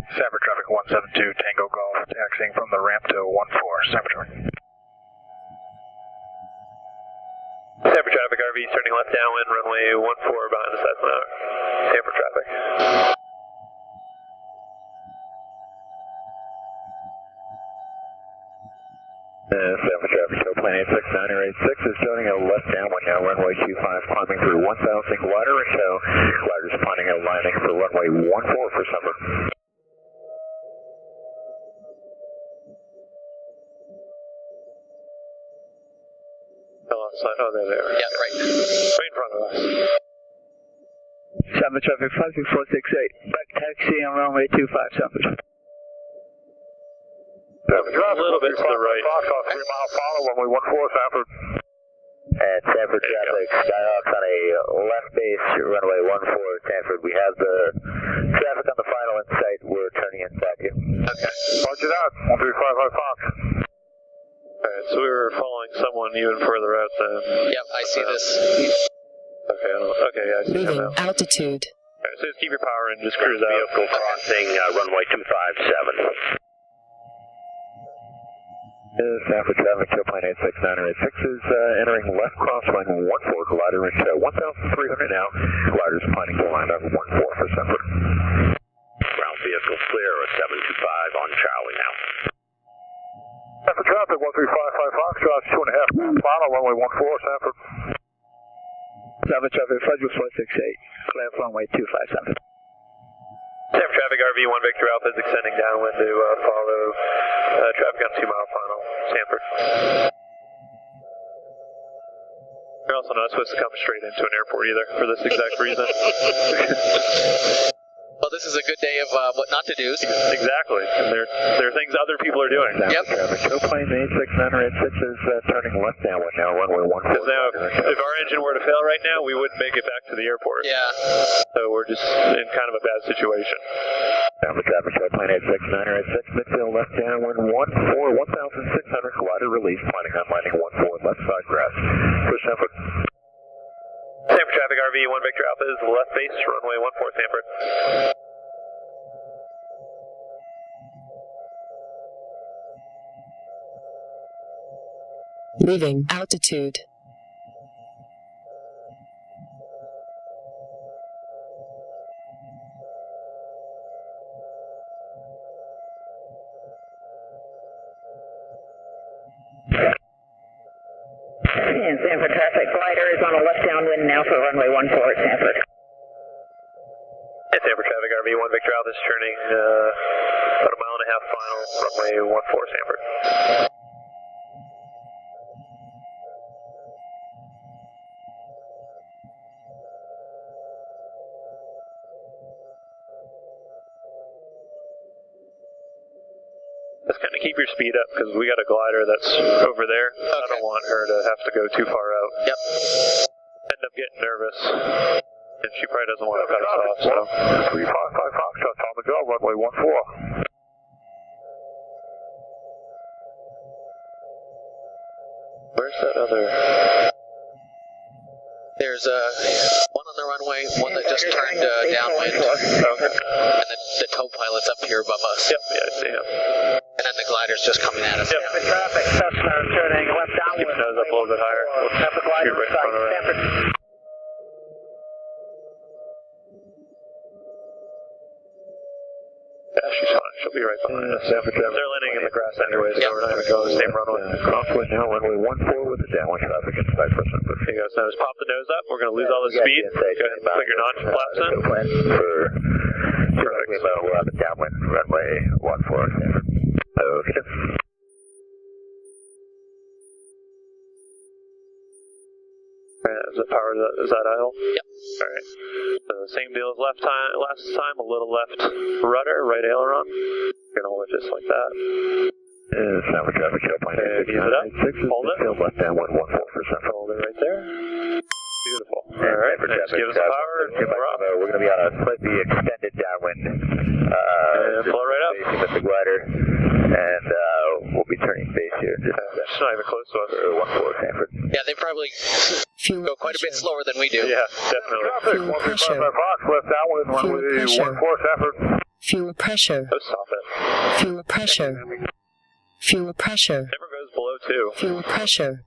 Sanford traffic 172 Tango Golf, taxiing from the ramp to 14, Sanford traffic. Sanford traffic, RV, turning left downwind, runway 14 behind the Cessna. Sanford traffic. Sanford traffic, show plane 86986 is turning a left downwind now, runway 25, climbing through 1000 glider in tow. Glider's planning a landing for runway 14 for Sanford. Oh, there they are. Yeah, right. Right in front of us. Sanford traffic, 53468, back taxi on runway 25, Sanford. Sanford traffic, a little bit to the right. Foxtrot 3 mile final, runway 14, Sanford. And Sanford traffic, Skyhawks on a left base, runway 14, Sanford. We have the traffic on the final in sight. We're turning inside you. Okay. Roger that, 1355 Fox. Alright, so we were following someone even further out than... Yep, I see this. Okay, yeah, I see that Moving now. altitude. Alright, so just keep your power in, just cruise out. Vehicle crossing runway 257. Sanford traffic, tailplane 86986 is entering left crosswind 14, glider at 1,300 now. Glider's planning to line up 14 for Sanford. Ground vehicle clear at 725 on Charlie now. Sanford traffic, 1355 Foxtrot, 2.5 final, runway 14, Sanford. Sanford traffic, Frederick 168, clear for runway 25 Sanford. Sanford traffic, RV 1 Victor Alpha is extending downwind to follow traffic on 2 mile final, Sanford. You're also not supposed to come straight into an airport either, for this exact reason. Well, this is a good day of what not to do. Exactly. And there are things other people are doing. Yep. Tailplane 86986 is turning left downwind now, runway 14. Because now, if our engine were to fail right now, we wouldn't make it back to the airport. Yeah. So we're just in kind of a bad situation. Sanford traffic, tailplane 86986, midfield left downwind 14, 1,600, glider release, planning on landing 14, left side grass. Push Sanford. Sanford traffic, RV 1 Victor Alpha is left base, runway 14, Sanford. Leaving altitude. And Sanford traffic, glider is on a left downwind now for runway 14 at Sanford. And Sanford traffic, RV 1 Victor Alpha is turning about 1.5 miles final, runway 14, Sanford. Just kind of keep your speed up because we got a glider that's over there. Okay. I don't want her to have to go too far out. Yep. End up getting nervous. And she probably doesn't want to cut us off, so. 355 Foxtrot on the go, runway 14. Where's that other? There's one on the runway, one that just turned downwind. Okay. And the tow pilot's up here above us. Yep, yeah, I see him. And then the glider's just coming at us. Yep. Sanford traffic, Cessna turning left downwind. Keep the nose up a little bit higher. Sanford glider Shoot right in sight. front of her. Sanford. Yeah, she's fine. She'll be right behind us. Sanford traffic. They're landing in the grass anyway, so Yep. we're not even going the same runway. Crosswind now, runway 14 with the downwind traffic inside for Sanford. Here you go. So just pop the nose up. We're going to lose all the speed. Go ahead and put your notch flaps in. Perfect. We'll have a downwind runway 14 Sanford. Okay. Is it powered? Is that idle? Yep. All right. So same deal as last time. A little left rudder, right aileron. You're gonna hold it just like that. Sanford traffic, tailplane Ease it up. 86986 Hold it. midfield left downwind 14 for Sanford. Hold it right there. Beautiful. All right. Just give us a power. And we're off. We're going to be on a slightly extended downwind. And flow right up. Facing with the glider, and we'll be turning base here. It's not even close to us. 14 Sanford. Yeah, they probably Fuel go quite a bit pressure. slower than we do. Yeah, definitely. Fuel pressure. Fox, left downwind, Fuel runway pressure. 14 Sanford. Fuel pressure. Oh, stop it. Fuel pressure. Fuel pressure. Never goes below 2. Fuel pressure.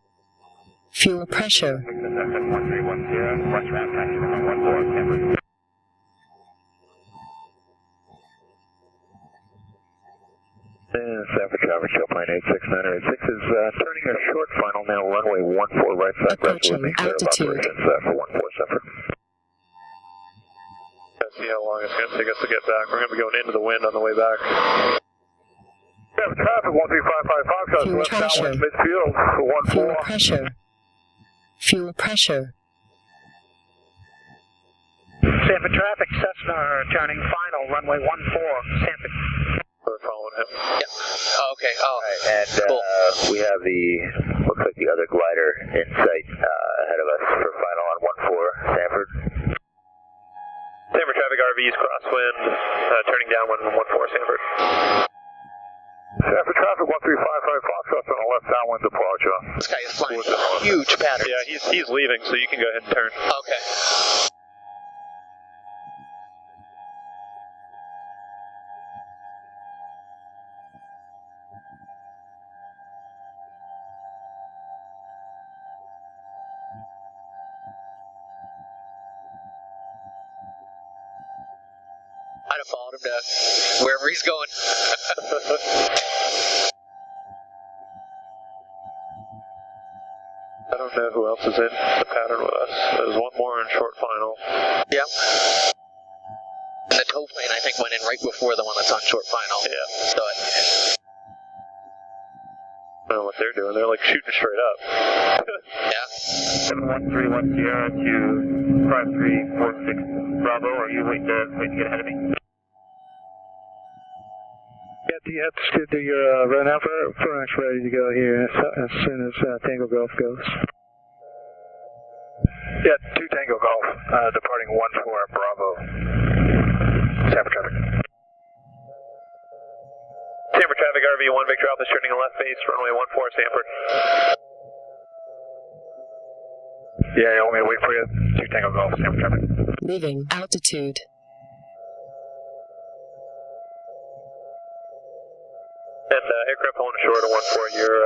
Fuel pressure. 1310, westbound taxi 14 Sanford. And Sanford traffic, tailplane 86986 is turning a short final now, runway 14 right side. Approaching altitude. For 14 Sanford. Let's see how long it's going to take us to get back. We're going to be going into the wind on the way back. Sanford traffic, 1355 Foxtrot, Fuel left pressure. downwind midfield for 14. Fuel pressure. Fuel pressure. Sanford traffic, Cessna turning final, runway 14, Sanford. We're following him. Yep. Oh, okay. Oh, And cool. we have looks like the other glider in sight ahead of us for final on 14 Sanford. Sanford traffic, RVs crosswind, turning downwind 14 Sanford. Sanford traffic, 1355 Foxtrot on the left downwind departure. This guy is flying huge patterns. Yeah, he's leaving, so you can go ahead and turn. Okay. of followed him to wherever he's going. I don't know who else is in the pattern with us. There's one more in short final. Yeah. And the tow plane, I think, went in right before the one that's on short final. Yeah. So I don't know what they're doing. They're like shooting straight up. yeah. 7131 Sierra to 5346 Bravo. Are you waiting to get ahead of me? Yeah, do you have to do your run out for us ready to go here as soon as Tango Golf goes? Yeah, 2 Tango Golf, departing 14 Bravo. Sanford traffic. Sanford traffic, RV 1 Victor Alpha, turning left base, runway 14 Sanford. Yeah, you want me to wait for you? 2 Tango Golf, Sanford traffic. Leaving altitude. And aircraft holding short of 14, you're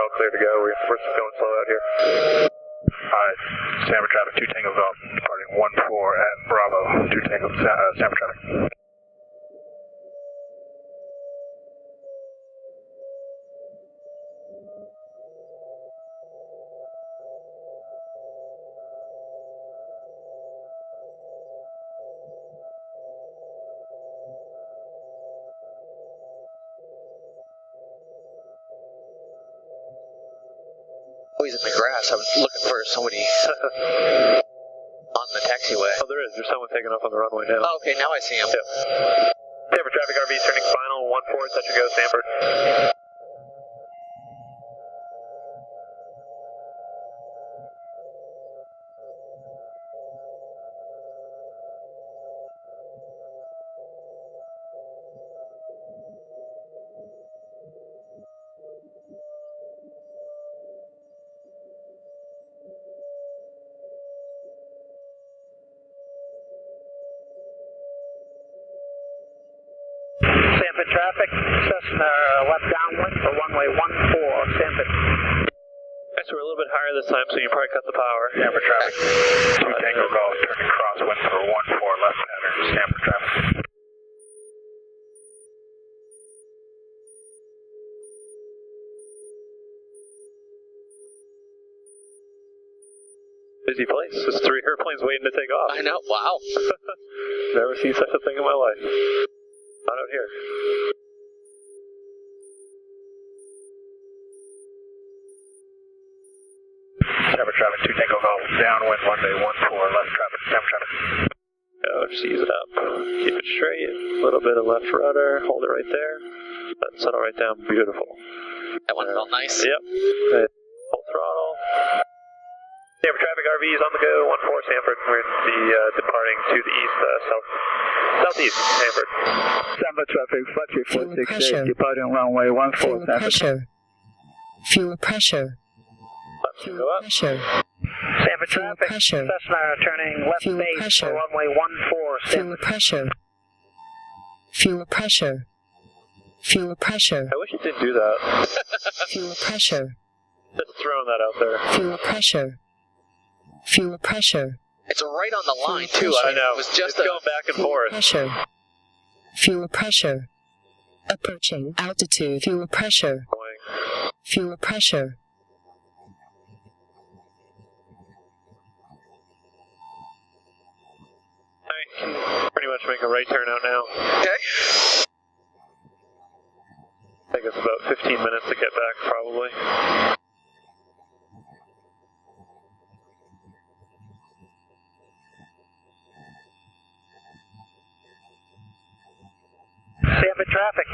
all clear to go. We're going slow out here. Alright, Sanford traffic, 2 Tango Golf, departing 14 at Bravo. 2 Tango, Sanford traffic. Oh, he's in the grass. I was looking for somebody on the taxiway. Oh, there is. There's someone taking off on the runway now. Oh, okay, now I see him. Yep. Sanford traffic, RV turning final, 14, touch and go, Sanford. Sanford traffic, Cessna left downwind for runway 14, Sanford. Okay, so we're a little bit higher this time, so you probably cut the power. Sanford traffic, 2 Tango Golf, turning crosswind for 14 left pattern, Sanford traffic. Busy place. There's 3 airplanes waiting to take off. I know, wow. Never seen such a thing in my life. Not out here. Sanford traffic, 2 Tango Golf, downwind, runway 14 left traffic, Sanford traffic. Oh, just ease it up. Keep it straight. A little bit of left rudder. Hold it right there. Settle right down. Beautiful. That one felt nice. Yep. Okay. Full throttle. Sanford traffic, RVs on the go. 14 Sanford. We're departing to the east, southeast Sanford. Sanford traffic, Fuel pressure. 468, departing runway 14 Fuel Sanford. pressure. Fuel pressure. Let's Fuel go up. pressure. Sanford Fuel traffic, pressure. Cessna turning left Fuel base pressure. for runway 14, Fuel Sanford. pressure. Fuel pressure. Fuel pressure. I wish it didn't do that. Fuel pressure. Just throwing that out there. Fuel pressure. Fuel pressure. It's right on the line, too. I know. It was just it's going back and Fuel forth. pressure. Fuel pressure. Approaching altitude. Fuel pressure. Fuel pressure. I can pretty much make a right turn out now. Okay. Take us about 15 minutes to get back, probably. Sanford traffic,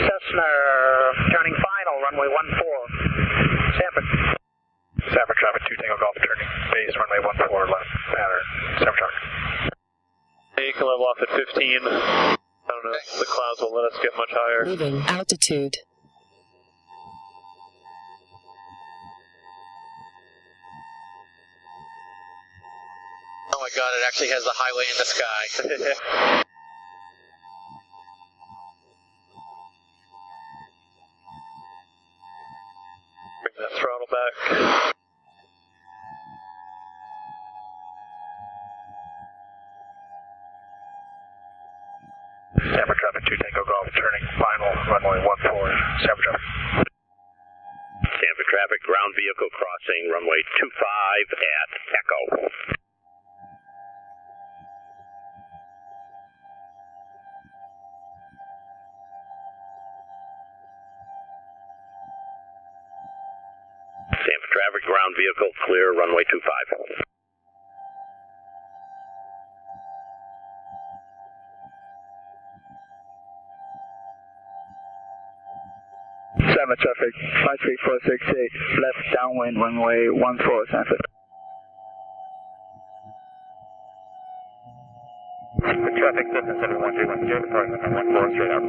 Cessna turning final, runway 14, Sanford. Sanford traffic, 2 Tango Golf, turning base, runway 14 left pattern, Sanford traffic. You can level off at 15. I don't know if the clouds will let us get much higher. Leaving altitude. Oh my god, it actually has the highway in the sky. Bring that throttle back. Sanford traffic 2 Tango Golf, turning final, runway 14, Sanford traffic. Sanford traffic, ground vehicle crossing runway 25 at Echo. Sanford traffic, ground vehicle clear, runway 25. Sanford traffic, 53468, left downwind, runway 14, Sanford. Sanford traffic, distance 71310, departing runway 14, straight out.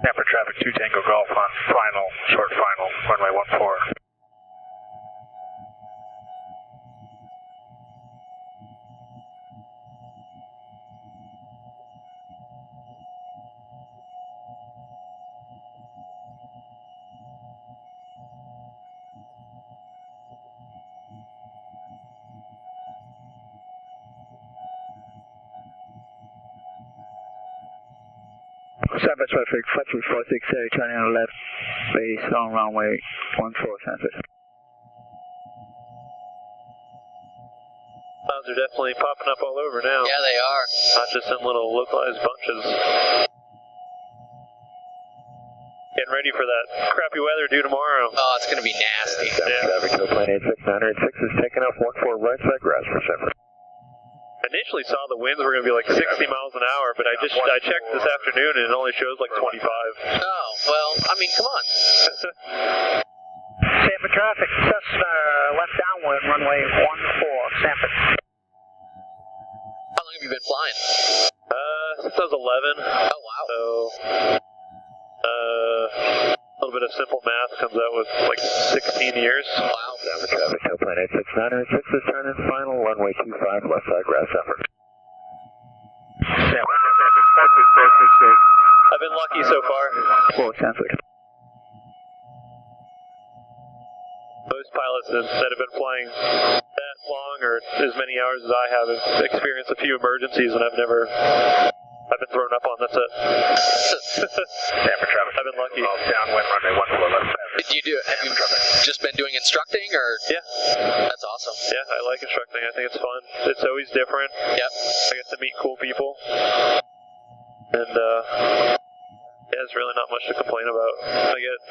Sanford traffic 2 Tango Golf on final, short final, runway 14. Sanford traffic, 53468, turning on the left base on runway 14, Sanford. Clouds are definitely popping up all over now. Yeah, they are. Not just in little localized bunches. Getting ready for that crappy weather due tomorrow. Oh, it's going to be nasty. Traffic to plane 86906 is taking off 14 right side grass for Sanford. I initially saw the winds were going to be like 60 miles an hour, but I checked this afternoon and it only shows like 25. Oh, well, I mean, come on. Sanford traffic, Cessna left downwind, runway 14, Sanford. How long have you been flying? Since I was 11. Oh, wow. So, a little bit of simple math comes out with like 16 years. Wow. Sanford traffic to plane 86906 is turning final, runway 25, left side grass, Sanford. Sanford traffic, 53468. I've been lucky so far. 4, Sanford. Most pilots that have been flying that long or as many hours as I have experienced a few emergencies, and I've been thrown up on. That's it. Sanford traffic. I've been lucky. Downwind, runway 14, left. Have you just been doing instructing, or? Yeah. That's awesome. Yeah, I like instructing. I think it's fun. It's always different. Yep. I get to meet cool people. And, yeah, there's really not much to complain about. I get,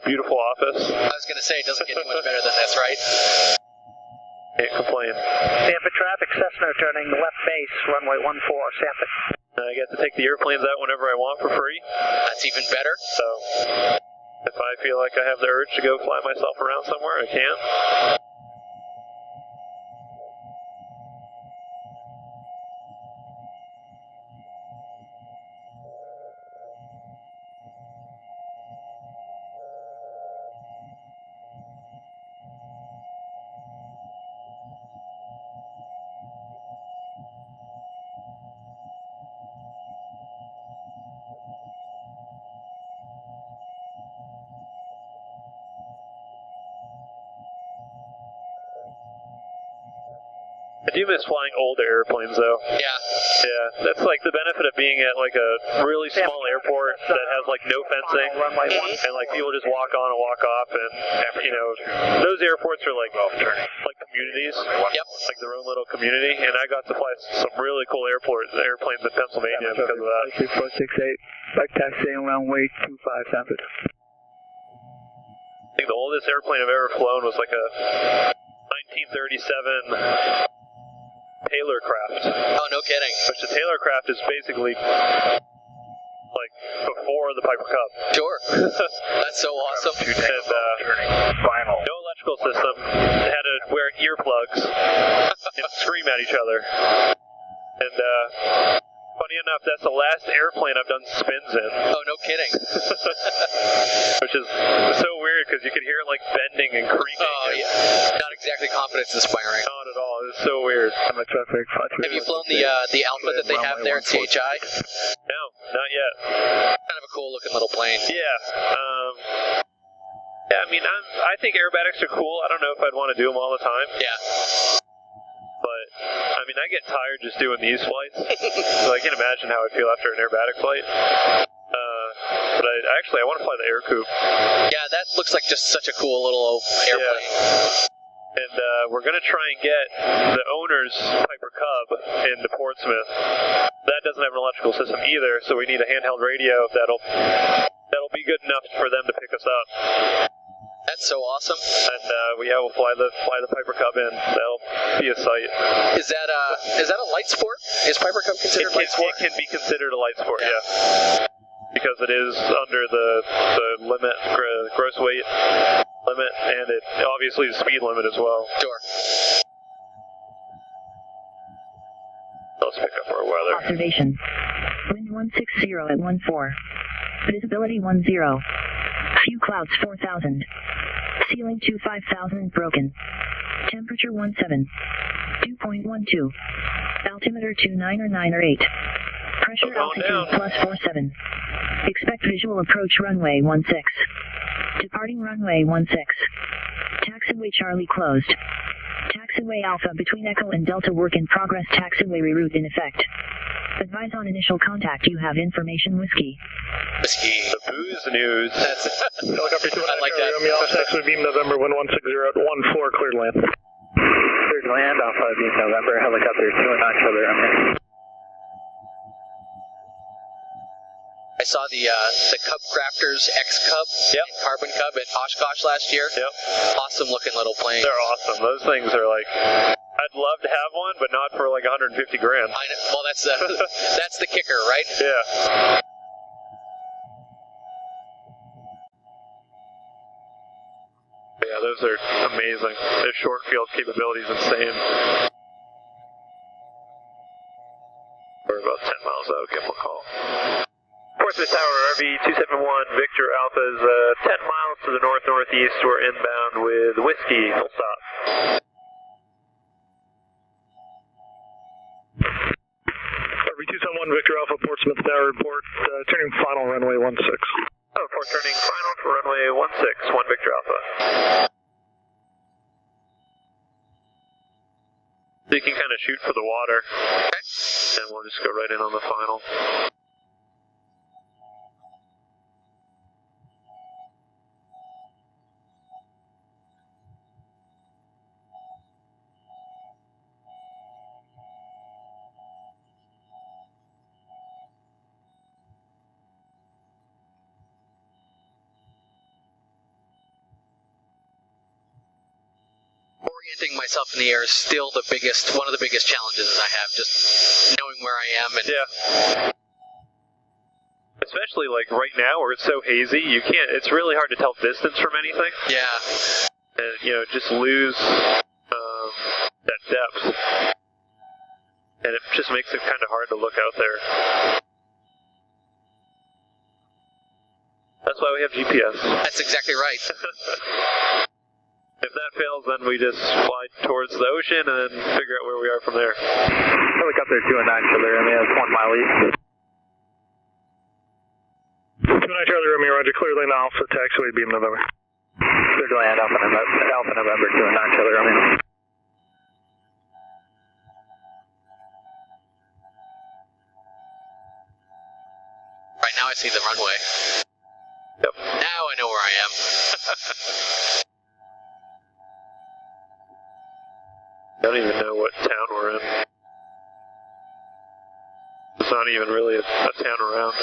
beautiful office. I was going to say, it doesn't get too much better than this, right? Can't complain. Sanford traffic, Cessna turning left base, runway 14, Sanford. I get to take the airplanes out whenever I want for free. That's even better. So, if I feel like I have the urge to go fly myself around somewhere, I can. I do miss flying older airplanes, though. Yeah. Yeah, that's like the benefit of being at like a really small airport that has like no fencing, and like people just walk on and walk off, and those airports are like communities, like their own little community. And I got to fly some really cool airplanes in Pennsylvania because of that. 6468, back taxiing runway 25, Sanford. I think the oldest airplane I've ever flown was like a 1937 Taylor craft. Oh, no kidding. Which the Taylor craft is basically like before the Piper Cub. Sure. That's so awesome. And no electrical system. They had to wear earplugs and scream at each other. And funny enough, that's the last airplane I've done spins in. Oh, no kidding. Which is so weird because you could hear it like bending and creaking. Oh, yeah. Not exactly confidence inspiring. Not at all. It's so weird. Have you flown the Alpha that they have there at CHI? No, not yet. Kind of a cool looking little plane. Yeah. Yeah, I mean, I think aerobatics are cool. I don't know if I'd want to do them all the time. Yeah. But, I mean, I get tired just doing these flights. So I can't imagine how I'd feel after an aerobatic flight. But I want to fly the Air Coupe. Yeah, that looks like just such a cool little airplane. Yeah. And we're going to try and get the owner's Piper Cub into Portsmouth. That doesn't have an electrical system either, so we need a handheld radio that'll be good enough for them to pick us up. That's so awesome. And we'll fly the Piper Cub in. That'll be a sight. Is that a light sport? Is Piper Cub considered light sport? It can be considered a light sport, yeah. Because it is under the limit, gross weight limit, and it obviously the speed limit as well. Sure. Let's pick up our weather. Observation. Wind 160 at 14. Visibility 10. Few clouds 4,000. Ceiling 25,000 broken. Temperature 17. 2.12. Altimeter 29 or 9 or 8. Pressure altitude plus 47. Expect visual approach runway 16. Departing runway 16. Taxiway Charlie closed. Taxiway Alpha between Echo and Delta work in progress. Taxiway reroute in effect. Advise on initial contact. You have information. Whiskey. Whiskey. The booze news. That's Helicopter 219 I like that. Romeo Alpha Taxi beam November 1160 at 14 cleared land. Cleared land, Alpha beam November, helicopter 219 Charlie Romeo. I saw the Cub Crafters X-Cub, Carbon Cub at Oshkosh last year. Yep. Awesome looking little plane. They're awesome. Those things are like, I'd love to have one, but not for like 150 grand. I know. Well, that's the kicker, right? Yeah. Yeah, those are amazing. Their short field capability is insane. We're about 10 miles out. Give them a call. Portsmouth Tower, RV271, Victor Alpha is 10 miles to the north-northeast. We're inbound with Whiskey. Full stop. RV271 Victor Alpha Portsmouth Tower report, turning final runway 16. Report turning final for runway 16, 1 Victor Alpha. So you can kind of shoot for the water. Okay. And we'll just go right in on the final. Orienting myself in the air is still one of the biggest challenges that I have, just knowing where I am. And yeah. Especially like right now where it's so hazy, it's really hard to tell distance from anything. Yeah. And, just lose that depth. And it just makes it kind of hard to look out there. That's why we have GPS. That's exactly right. If that fails, then we just fly towards the ocean and then figure out where we are from there. Helicopter 219 Charlie Romeo, 1 mile east. 219 Charlie Romeo, roger, clear lane Alpha, taxiway beam November. Cleared land, Alpha November 219 Charlie Romeo. Right now I see the runway. Yep. Now I know where I am. I don't even know what town we're in. It's not even really a town around.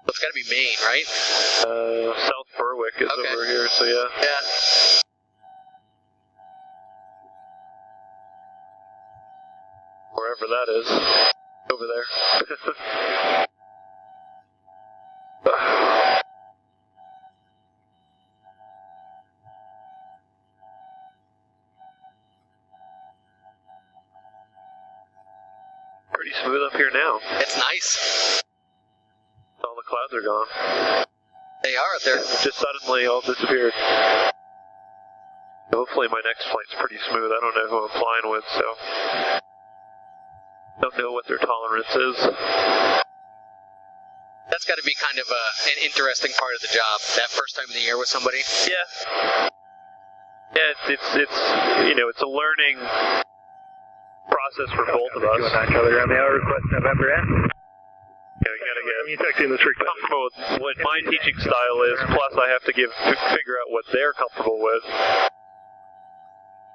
It's got to be Maine, right? South Berwick is over here, so yeah. Yeah. Wherever that is. Over there. Pretty smooth up here now. It's nice. All the clouds are gone. They are. They're just suddenly all disappeared. Hopefully my next flight's pretty smooth. I don't know who I'm flying with, so Don't know what their tolerance is. That's got to be kind of an interesting part of the job, that first time in the air with somebody. Yeah. Yeah, it's you know, it's a learning process for both of us. Charlie Romeo, request November N. You know, you gotta get comfortable with what my teaching style is, plus I have to figure out what they're comfortable with.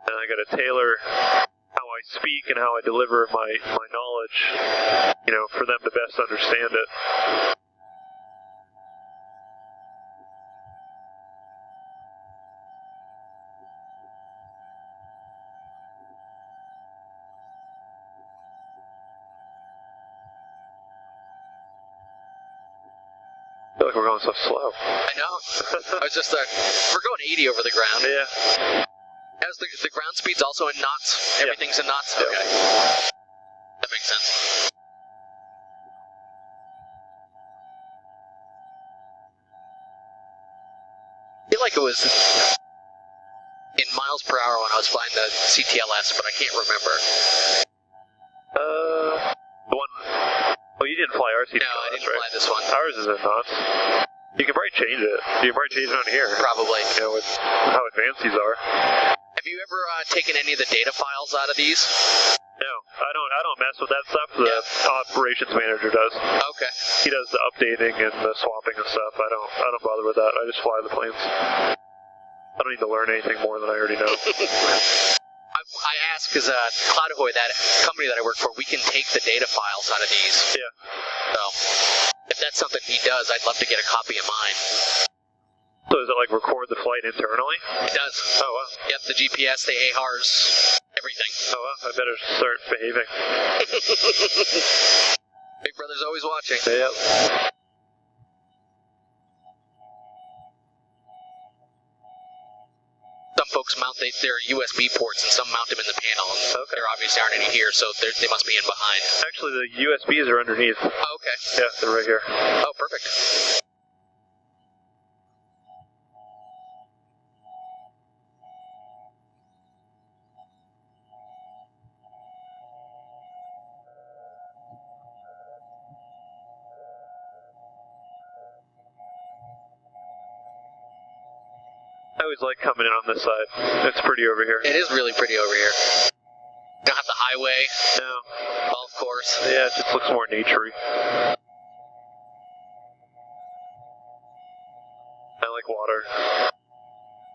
And I gotta tailor how I speak and how I deliver my knowledge, you know, for them to best understand it. I feel like we're going so slow. I know. I was just we're going 80 over the ground. Yeah. As the ground speed's also in knots? Everything's in knots? Yeah. Okay. That makes sense. I feel like it was in miles per hour when I was flying the CTLS, but I can't remember. The one... Well, you didn't fly our CTLS, No, I didn't right? fly this one. Ours is in knots. You can probably change it. You can probably change it on here. Probably. You know, with how advanced these are. Have you ever taken any of the data files out of these? No, I don't mess with that stuff. The operations manager does. Okay. He does the updating and the swapping and stuff. I don't bother with that. I just fly the planes. I don't need to learn anything more than I already know. I asked because Cloud Ahoy, that company that I work for, we can take the data files out of these. Yeah. So if that's something he does, I'd love to get a copy of mine. So does it like record the flight internally? It does. Oh wow. Yep, the GPS, the AHRs, everything. Oh wow, I better start behaving. Big Brother's always watching. Yep. Some folks mount their USB ports and some mount them in the panel. Okay. There obviously aren't any here, so they must be in behind. Actually, the USBs are underneath. Oh, okay. Yeah, they're right here. Oh, perfect. I always like coming in on this side. It's pretty over here. It is really pretty over here. Don't have the highway. No. Golf course. Yeah, it just looks more naturey. I like water.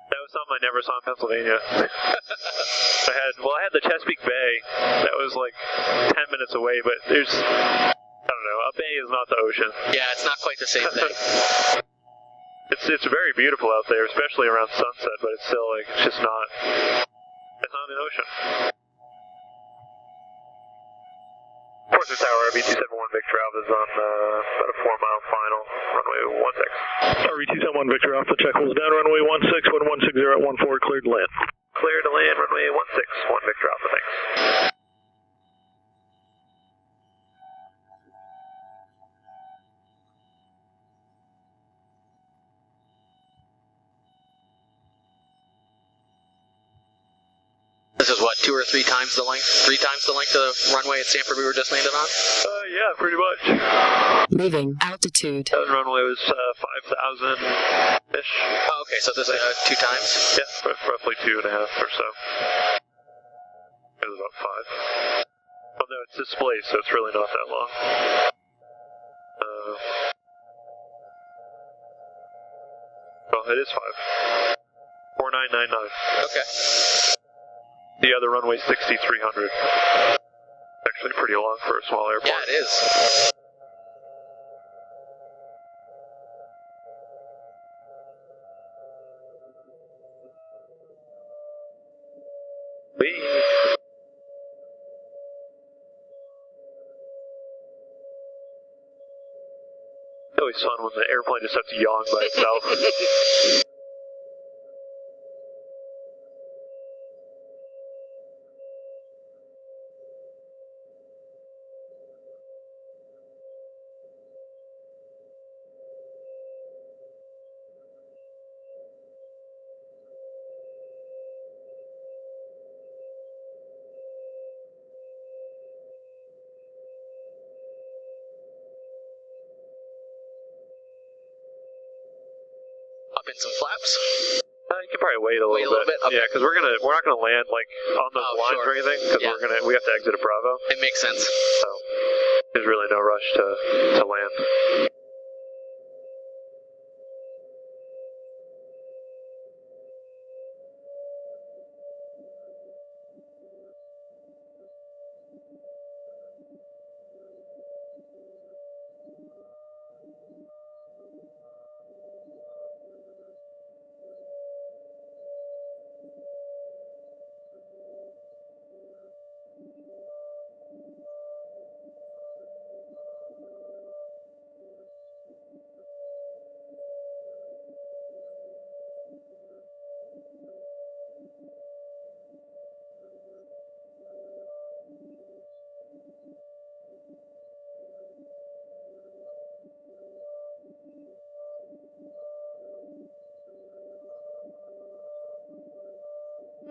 That was something I never saw in Pennsylvania. I had the Chesapeake Bay. That was like 10 minutes away, but there's, I don't know, a bay is not the ocean. Yeah, it's not quite the same thing. It's very beautiful out there, especially around sunset, but it's still like, it's just not, it's not an ocean. Portsmouth Tower, RB271 Victor Alpha is on about a 4-mile final, runway 16. RB271 Victor Alpha, check holds down, runway 16, 1160 at 14, cleared to land. Clear to land, runway 16, 1 Victor Alpha, thanks. This is what, 2 or 3 times the length? 3 times the length of the runway at Sanford we were just landed on? Yeah, pretty much. Moving altitude. That runway was 5,000-ish. Oh, okay, so this is 2 times? Yeah, roughly 2.5 or so. It was about 5. Well, no, it's displaced, so it's really not that long. Well, it is 5. 4999. Okay. The other runway's 6,300. Actually pretty long for a small airport. Yeah, it is. It's always fun when the airplane just starts yawing by itself. in some flaps? You can probably wait a little bit. Okay. Yeah, because we're not gonna land like on those lines or anything, because we have to exit a Bravo. It makes sense. So there's really no rush to land.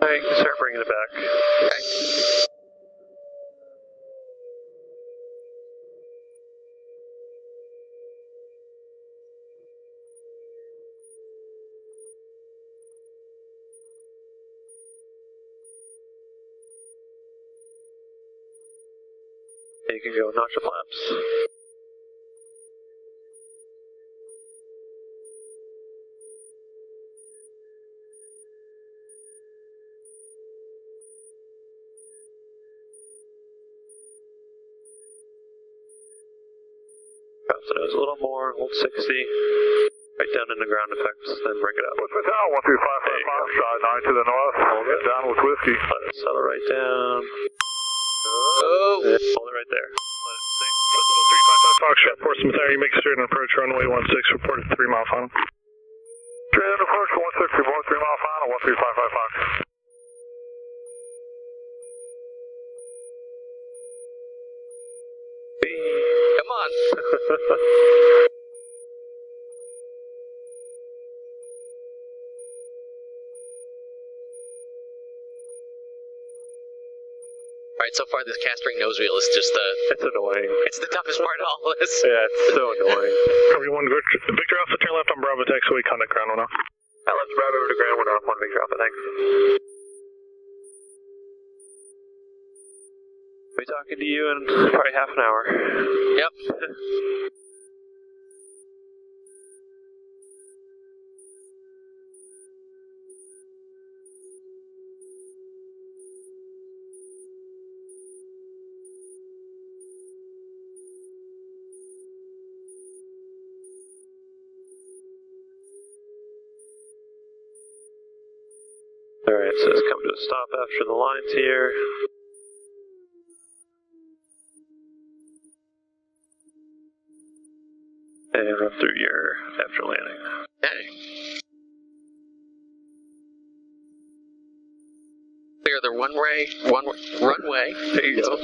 Alright, you can start bringing it back. Okay. You can go notch the flaps. Drop the nose a little more, hold 60. Right down into ground effects, then bring it up. What's the tower? 135 Foxtrot, 9 to the north. Hold it down with whiskey. Let it settle right down. Oh. Hold it right there. Let it sink. 1355 Foxtrot, Portsmouth Area, make straight and approach runway 16, reported 3 mile final. Straight and approach 160, 3 mile final, 1355 Fox. Come on. Alright, so far this castering nose wheel is just It's annoying. it's the toughest part of all this. Yeah, it's so annoying. Everyone, Victor Alpha, turn left on Bravo taxiway, contact ground 1 off. Let's route over to ground 1 off, 1 Victor Alpha, thanks. I'll be talking to you in probably half an hour. Yep. Alright, so it's come to a stop after the lines here. And run through your after landing. Okay. Clear the runway. There you go.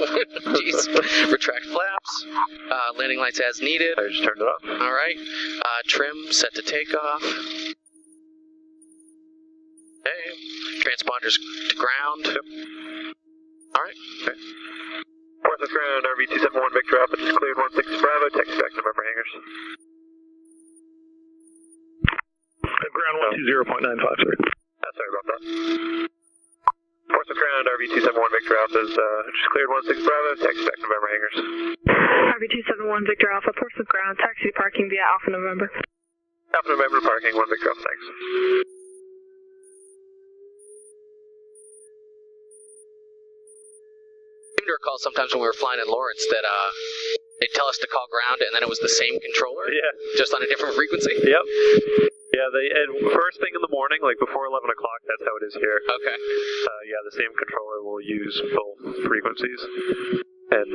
Jeez. Retract flaps. Landing lights as needed. I just turned it off. Alright. Trim set to takeoff. Okay. Transponders to ground. Yep. Alright. Okay. Portsmouth ground, RV271 Victor Alpha, just cleared 16 Bravo, taxi back to November hangars. Ground 120.95, sir. Sorry about that. Portsmouth ground, RV271 Victor Alpha is just cleared 16 Bravo, taxi back to November hangars. RV271 Victor Alpha, Portsmouth ground, taxi to parking via Alpha November. Alpha November parking, 1 Victor Alpha, thanks. I seem to recall sometimes when we were flying in Lawrence that they'd tell us to call ground and then it was the same controller, just on a different frequency. Yep. Yeah, and first thing in the morning, like before 11 o'clock, that's how it is here. Okay. Yeah, the same controller will use both frequencies. And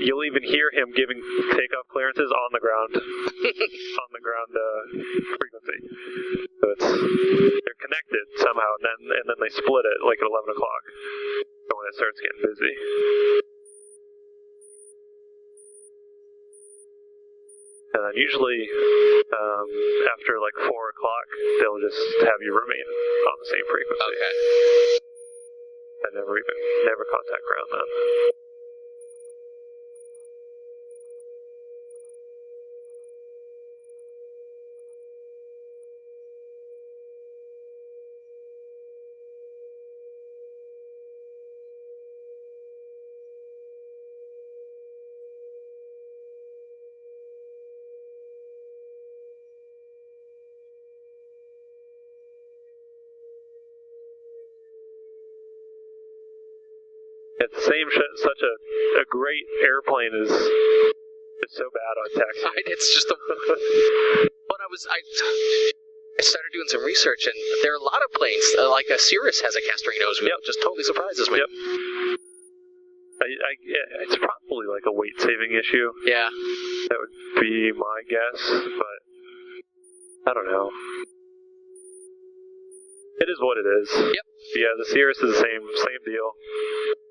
you'll even hear him giving takeoff clearances on the ground, frequency. So they're connected somehow, and then they split it like at 11 o'clock. When it starts getting busy. And then usually, after like 4 o'clock, they'll just have you remain on the same frequency. Okay. I never contact ground then. It's the same shit. Such a great airplane is so bad on taxi. It's just the. But I started doing some research, and there are a lot of planes. Like a Cirrus has a castering nose wheel. Yep. Just totally surprises me. Yep. It's probably like a weight saving issue. Yeah. That would be my guess, but I don't know. It is what it is. Yep. Yeah, the Cirrus is the same deal.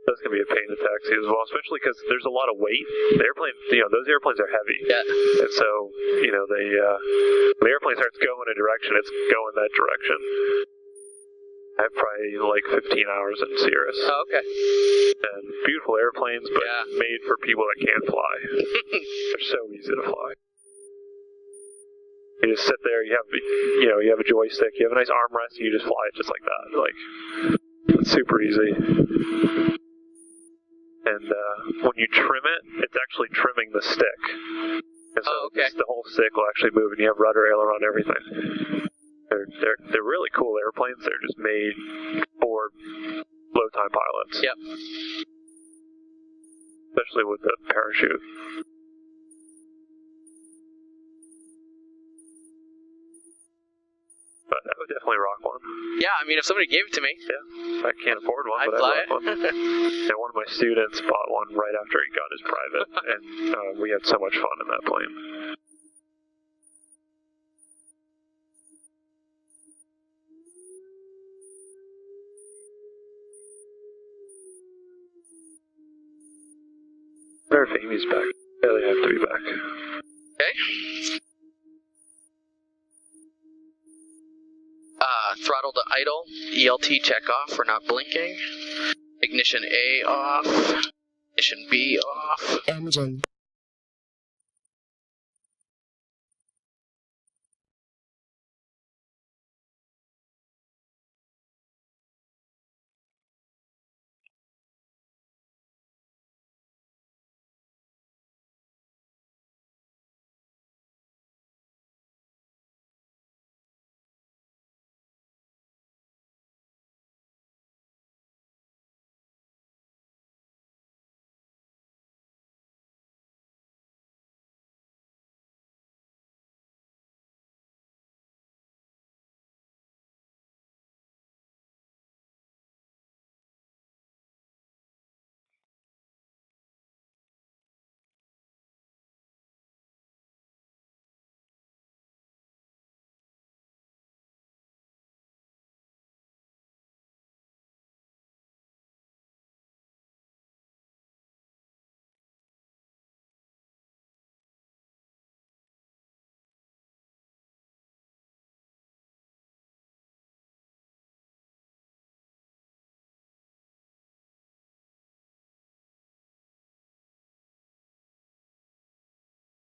That's going to be a pain to taxi as well, especially because there's a lot of weight. The airplane, those airplanes are heavy. Yeah. And so, the airplane starts going a direction, it's going that direction. I have probably like 15 hours in Cirrus. Oh, okay. And beautiful airplanes, but made for people that can't fly. They're so easy to fly. You just sit there, you have a joystick, you have a nice armrest, and you just fly it just like that. Like, it's super easy. And when you trim it, it's actually trimming the stick. And so the whole stick will actually move, and you have rudder, aileron, everything. They're really cool airplanes. They're just made for low-time pilots. Yep. Especially with the parachute. But I would definitely rock one. Yeah, I mean, if somebody gave it to me. Yeah, I can't afford one, but I'd fly I'd rock one. And one of my students bought one right after he got his private, and we had so much fun in that plane. If Amy's back. Yeah, they have to be back. Okay. Throttle to idle. ELT check off for not blinking. Ignition A off. Ignition B off. Engine